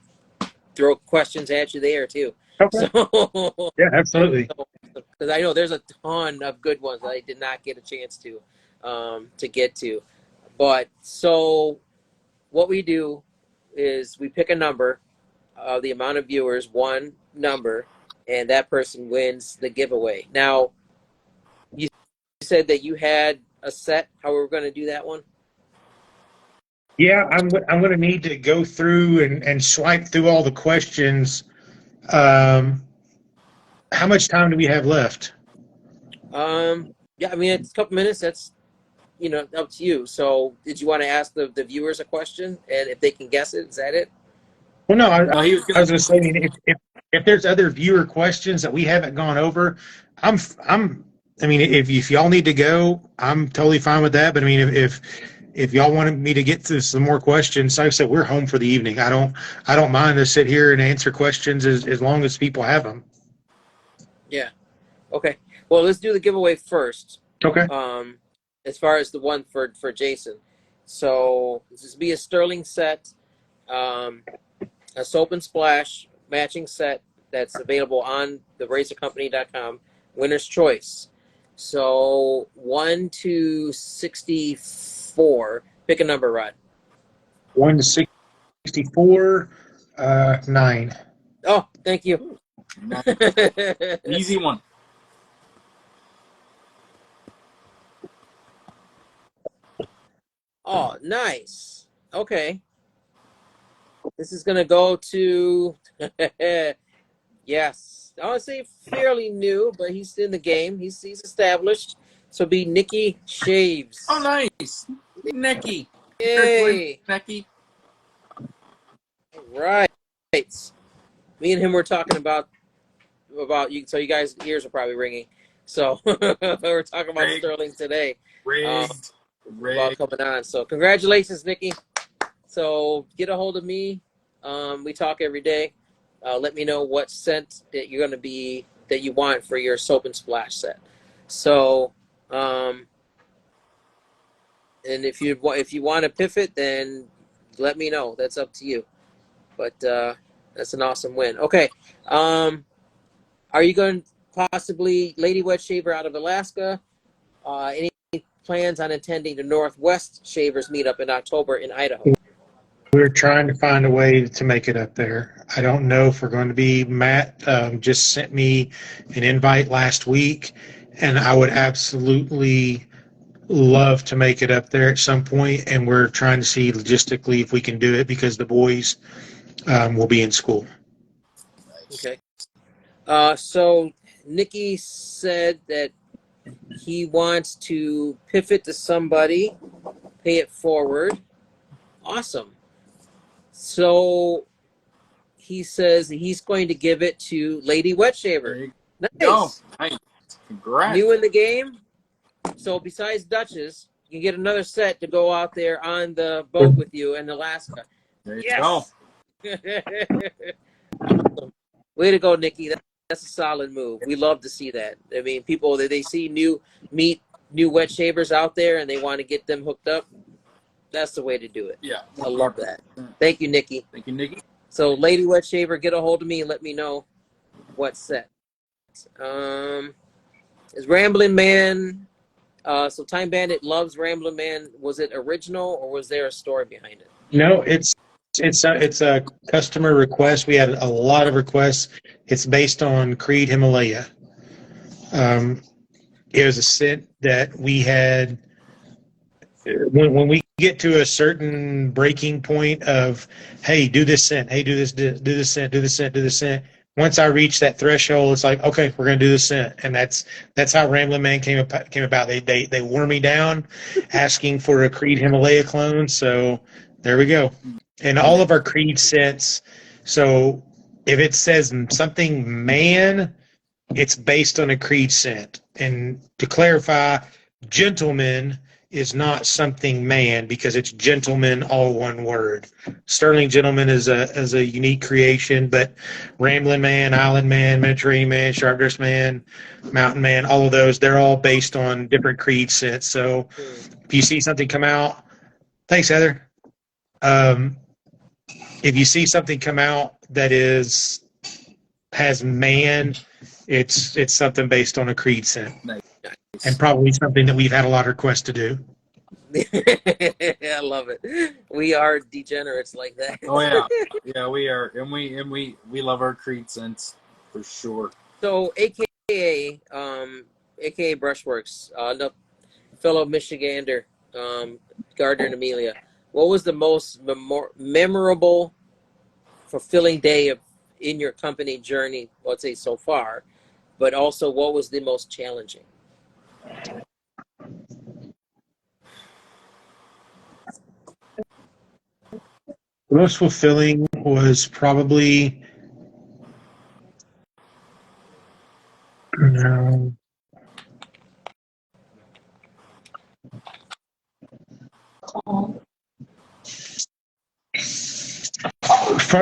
throw questions at you there too. Okay. So Yeah, absolutely. Because I know there's a ton of good ones that I did not get a chance to get to, but so what we do is we pick a number, the amount of viewers, one number, and that person wins the giveaway. Now, you said that you had a set. How we were going to do that one? Yeah, I'm going to need to go through and swipe through all the questions. How much time do we have left? Yeah, I mean, it's a couple minutes. That's up to you. So, did you want to ask the viewers a question, and if they can guess it, is that it? Well, no, I no, he was was going to say, I mean, if there's other viewer questions that we haven't gone over, I mean, if y'all need to go, I'm totally fine with that. But I mean, if y'all wanted me to get to some more questions, like I said, we're home for the evening. I don't mind to sit here and answer questions as long as people have them. Yeah. Okay. Well, let's do the giveaway first. Okay. As far as the one for Jason, so this is be a Stirling set, a soap and splash matching set that's available on the razorcompany.com. Winner's choice. So 1 to 64. Pick a number, Rod. 1 to 64, 9. Oh, thank you. easy one. Oh, nice. Okay. This is going to go to, yes, I would say fairly new, but he's in the game. He's established. So be Nikki Shaves. Oh, nice. Nicky. Yay. Nicky. Right. Me and him were talking about you, so you guys' ears are probably ringing. So we're talking about Stirling today. Rigged. About coming on. So congratulations, Nikki. So get a hold of me. We talk every day. Let me know what scent that you're going to be that you want for your soap and splash set. So, and if you want to pivot, then let me know. That's up to you. But that's an awesome win. Okay. Are you going to possibly Lady Wet Shaver out of Alaska? Any plans on attending the Northwest Shavers meetup in October in Idaho? We're trying to find a way to make it up there. I don't know if we're going to be. Matt just sent me an invite last week, and I would absolutely love to make it up there at some point, and we're trying to see logistically if we can do it because the boys will be in school. Okay. So Nikki said that he wants to pivot to somebody, pay it forward. Awesome. So he says he's going to give it to Lady Wet Shaver. Nice. Nice. Congrats. New in the game. So besides Dutchess, you can get another set to go out there on the boat with you in Alaska. There you Yes. go. Awesome. Way to go, Nikki. That's a solid move. We love to see that. I mean, people, they see new wet shavers out there and they want to get them hooked up. That's the way to do it. Yeah. I love that. Thank you, Nikki. Thank you, Nikki. So, Lady Wet Shaver, get a hold of me and let me know what set. Is Ramblin' Man, so Time Bandit loves Ramblin' Man. Was it original or was there a story behind it? No, it's a customer request. We had a lot of requests. It's based on Creed Himalaya. It was a scent that we had when we get to a certain breaking point of, hey, do this scent, hey, do this scent, do this scent, do this scent. Once I reach that threshold, it's like, okay, we're gonna do this scent, and that's how Ramblin' Man came about. They wore me down, asking for a Creed Himalaya clone. So there we go. And all of our Creed scents. So if it says something man, it's based on a Creed scent. And to clarify, gentleman is not something man because it's gentleman, all one word. Sterling Gentleman is a unique creation, but Ramblin' Man, Island Man, Mediterranean Man, Sharp Dressed Man, Mountain Man, all of those, they're all based on different Creed scents. So if you see something come out, thanks, Heather. If you see something come out that has man, it's something based on a Creed scent. Nice. And probably something that we've had a lot of requests to do. I love it. We are degenerates like that. Oh yeah, yeah, we are, and we love our Creed scents for sure. So, AKA Brushworks, the fellow Michigander, Gardner and Amelia. What was the most memorable, fulfilling day in your company journey? Let's say so far, but also what was the most challenging? The most fulfilling was probably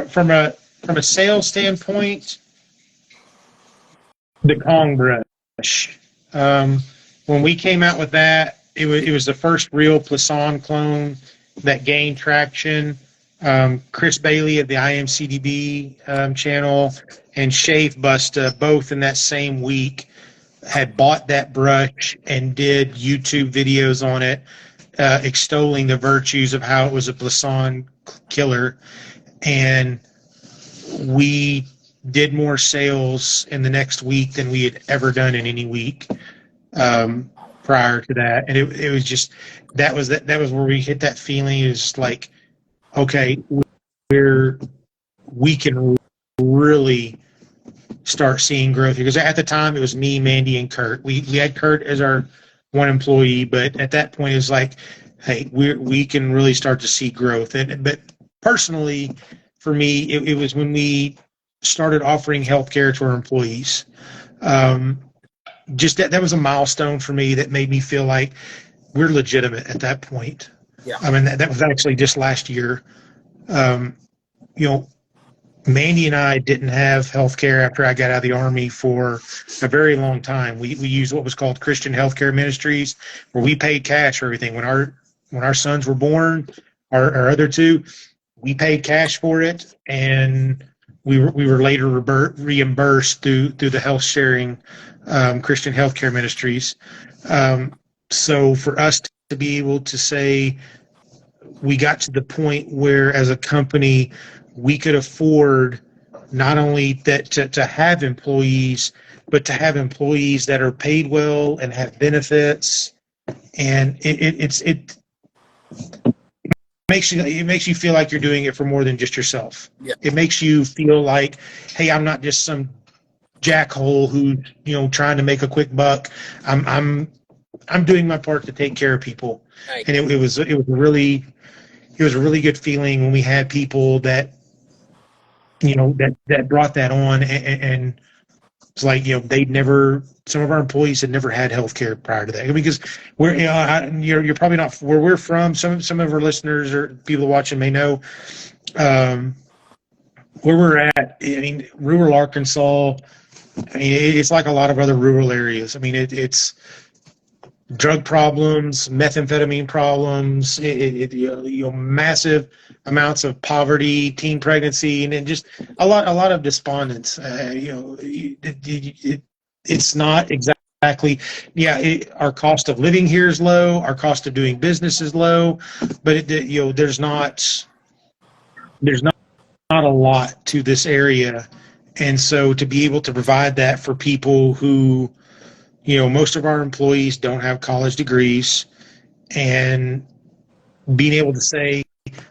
from a sales standpoint, the Kong brush. When we came out with that, it was the first real Plisson clone that gained traction. Chris Bailey of the IMCDB channel and Shave Busta, both in that same week, had bought that brush and did YouTube videos on it, extolling the virtues of how it was a Plisson killer. And we did more sales in the next week than we had ever done in any week prior to that. And it was just, that was where we hit that feeling. It was like, okay, we can really start seeing growth here. Because at the time, it was me, Mandy, and Kurt. We had Kurt as our one employee, but at that point, it was like, hey, we can really start to see growth. But personally, for me, it was when we started offering healthcare to our employees. Just that was a milestone for me that made me feel like we're legitimate at that point. Yeah. I mean, that was actually just last year. Mandy and I didn't have health care after I got out of the Army for a very long time. We used what was called Christian Healthcare Ministries, where we paid cash for everything. When our sons were born, Our other two, we paid cash for it, and we were later reimbursed through the health sharing Christian Healthcare Ministries. So for us to be able to say we got to the point where, as a company, we could afford not only that to have employees, but to have employees that are paid well and have benefits, and it makes you feel like you're doing it for more than just yourself. Yeah. It makes you feel like, hey, I'm not just some jackhole who trying to make a quick buck. I'm doing my part to take care of people, Right. and it was a really good feeling when we had people that that brought that on, and it's like some of our employees had never had health care prior to that, because you're probably not where we're from. Some of our listeners or people watching may know where we're at. I mean, rural Arkansas. I mean, it's like a lot of other rural areas. I mean, it's drug problems, methamphetamine problems, massive amounts of poverty, teen pregnancy, and just a lot of despondence. It's not exactly, our cost of living here is low, our cost of doing business is low, but there's not a lot to this area, and so to be able to provide that for people who, most of our employees don't have college degrees, and being able to say,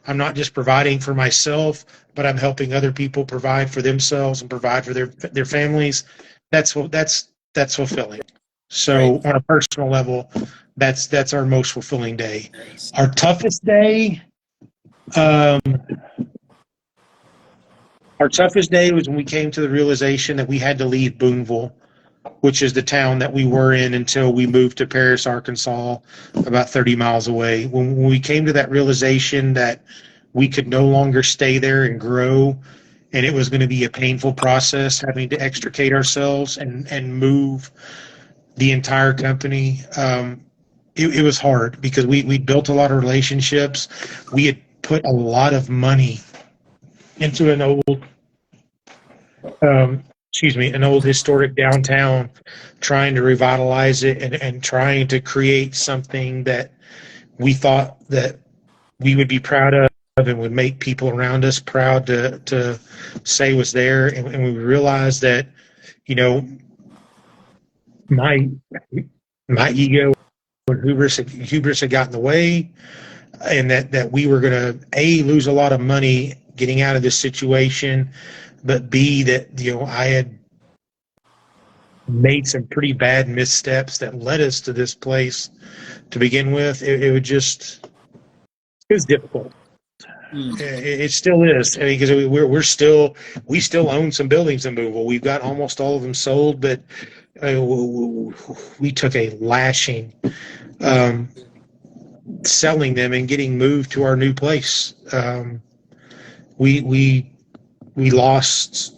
I'm not just providing for myself, but I'm helping other people provide for themselves and provide for their families. That's fulfilling. So Right. on a personal level, that's our most fulfilling day. Nice. Our toughest day, was when we came to the realization that we had to leave Boonville, which is the town that we were in until we moved to Paris, Arkansas, about 30 miles away. When we came to that realization that we could no longer stay there and grow, and it was going to be a painful process having to extricate ourselves and move the entire company, it was hard, because we built a lot of relationships. We had put a lot of money into an old historic downtown, trying to revitalize it and trying to create something that we thought that we would be proud of and would make people around us proud to say was there. And we realized that, my ego and hubris had gotten in the way, and that we were going to lose a lot of money getting out of this situation, but B, that I had made some pretty bad missteps that led us to this place to begin with. It was difficult. It still is, because we still own some buildings in Boonville. We've got almost all of them sold, but we took a lashing selling them and getting moved to our new place. We lost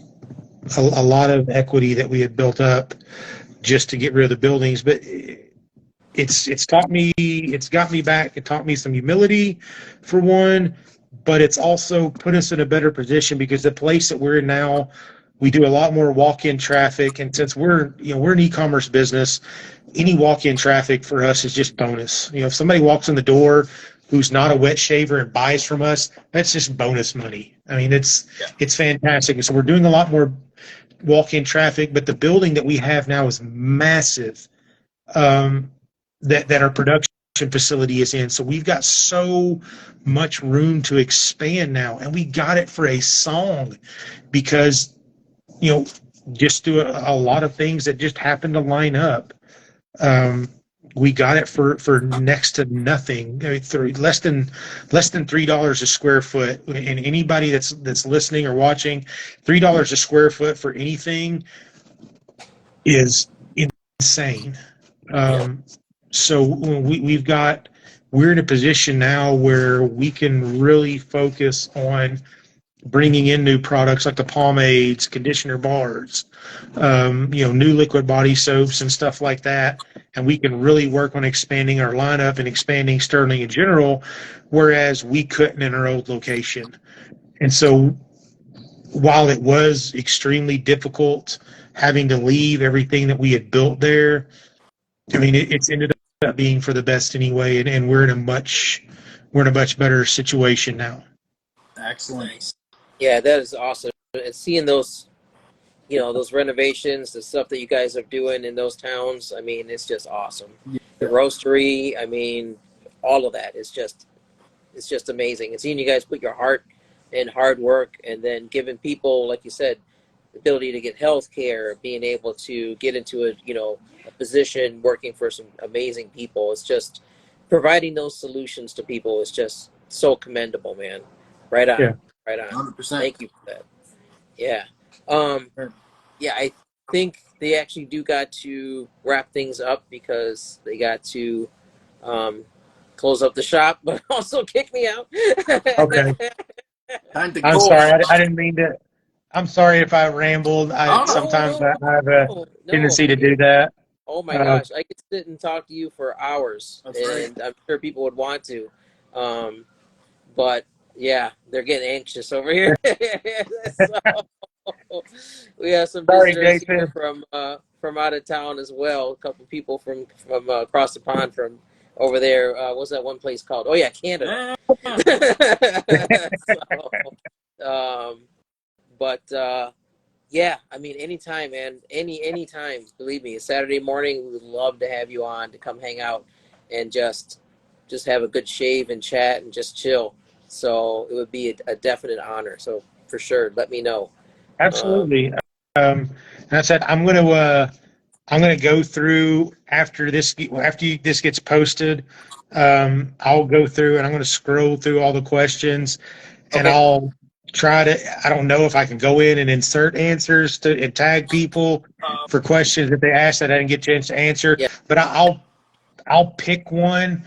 a lot of equity that we had built up just to get rid of the buildings, but it's got me back. It taught me some humility, for one, but it's also put us in a better position, because the place that we're in now, we do a lot more walk-in traffic, and since we're an e-commerce business, any walk-in traffic for us is just bonus. If somebody walks in the door who's not a wet shaver and buys from us, that's just bonus money. I mean, it's fantastic. And so we're doing a lot more walk-in traffic, but the building that we have now is massive, that our production facility is in. So we've got so much room to expand now, and we got it for a song, because just do a lot of things that just happened to line up. We got it for next to nothing. I mean, less than $3 a square foot. And anybody that's listening or watching, $3 a square foot for anything is insane. So we're in a position now where we can really focus on bringing in new products like the pomades, conditioner bars, new liquid body soaps and stuff like that. And we can really work on expanding our lineup and expanding Stirling in general, whereas we couldn't in our old location. And so while it was extremely difficult having to leave everything that we had built there, I mean, it's ended up being for the best anyway, and we're in a much better situation now. Excellent. Nice. Yeah, that is awesome. And seeing those, those renovations, the stuff that you guys are doing in those towns, I mean, it's just awesome. Yeah. The roastery, I mean, all of that is just amazing. And seeing you guys put your heart and hard work, and then giving people, like you said, the ability to get health care, being able to get into a position working for some amazing people. It's just providing those solutions to people is just so commendable, man. Right on. Yeah. Right on. 100%. Thank you for that. Yeah. Yeah, I think they actually do got to wrap things up because they got to close up the shop, but also kick me out. Okay. Time to I'm go. sorry. I didn't mean to. I'm sorry if I rambled. Sometimes I have a tendency to do that. Oh my gosh, I could sit and talk to you for hours, That's and right. I'm sure people would want to. But yeah, they're getting anxious over here. So, we have some Sorry, visitors Jason. here from out of town as well. A couple people from across the pond from over there. What's that one place called? Oh yeah, Canada. Yeah, I mean, anytime, man. Anytime. Believe me, Saturday morning, we would love to have you on to come hang out and just have a good shave and chat and just chill. So it would be a definite honor. So for sure, let me know. Absolutely. And I said I'm gonna go through after this gets posted. I'll go through and I'm gonna scroll through all the questions, and Okay. I'll try to. I don't know if I can go in and insert answers and tag people for questions that they asked that I didn't get a chance to answer. Yeah. But I'll pick one,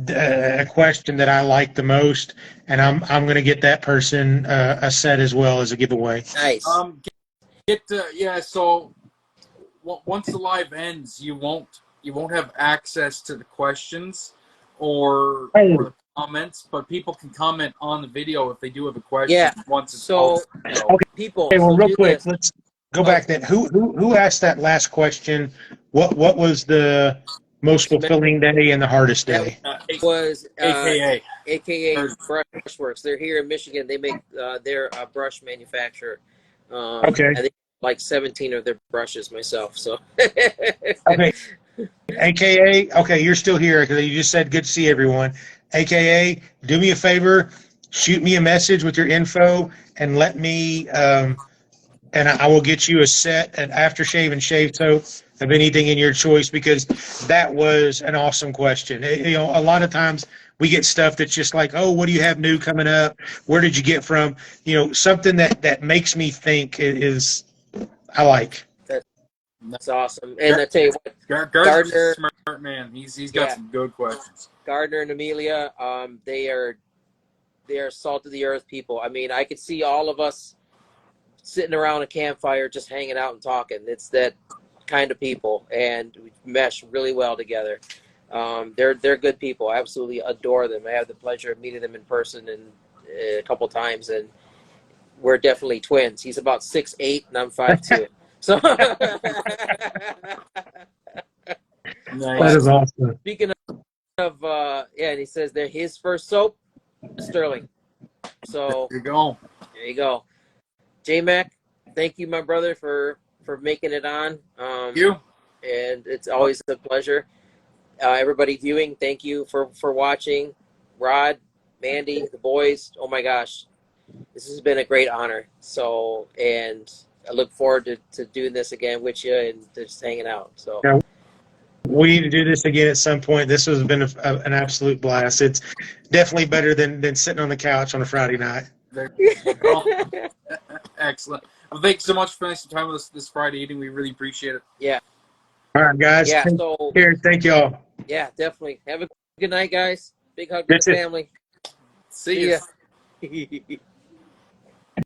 a question that I like the most, and I'm going to get that person a set as well as a giveaway. Nice. So once the live ends, you won't have access to the questions or the comments, but people can comment on the video if they do have a question. Yeah. Once it's So Okay. people. Okay, well, so real do quick, this. let's go back then. Who asked that last question? What was the most fulfilling day and the hardest day? That was AKA Or- Brushworks. They're here in Michigan. They make their brush manufacturer. Okay. I think like 17 of their brushes myself. So. Okay. AKA, okay, you're still here because you just said good to see everyone. AKA, do me a favor, shoot me a message with your info and let me, and I will get you a set, an aftershave and shave soap of anything in your choice, because that was an awesome question. A lot of times we get stuff that's just like, oh, what do you have new coming up? Where did you get from? Something that makes me think is I like. That's awesome. And I tell you what, Gardner's a smart man. He's got some good questions. Gardner and Amelia, they are salt of the earth people. I mean, I could see all of us sitting around a campfire just hanging out and talking. It's that kind of people, and we mesh really well together. They're good people. I absolutely adore them. I have the pleasure of meeting them in person a couple times, and we're definitely twins. He's about 6'8", and I'm 5'2". So Nice. That is awesome. Speaking of, and he says they're his first soap, Stirling. So There you go. there you go. J-Mac, thank you, my brother, for making it on. Thank you. And it's always a pleasure. Everybody viewing, thank you for watching. Rod, Mandy, the boys, oh my gosh. This has been a great honor. So, and I look forward to doing this again with you and just hanging out. So. Yeah. We need to do this again at some point. This has been an absolute blast. It's definitely better than sitting on the couch on a Friday night. There you go. Excellent. Well, thank you so much for spending some time with us this Friday evening. We really appreciate it. Yeah. All right, guys. Yeah. Take So. care. Thank y'all. Yeah, definitely. Have a good night, guys. Big hug to the family. See ya. ya.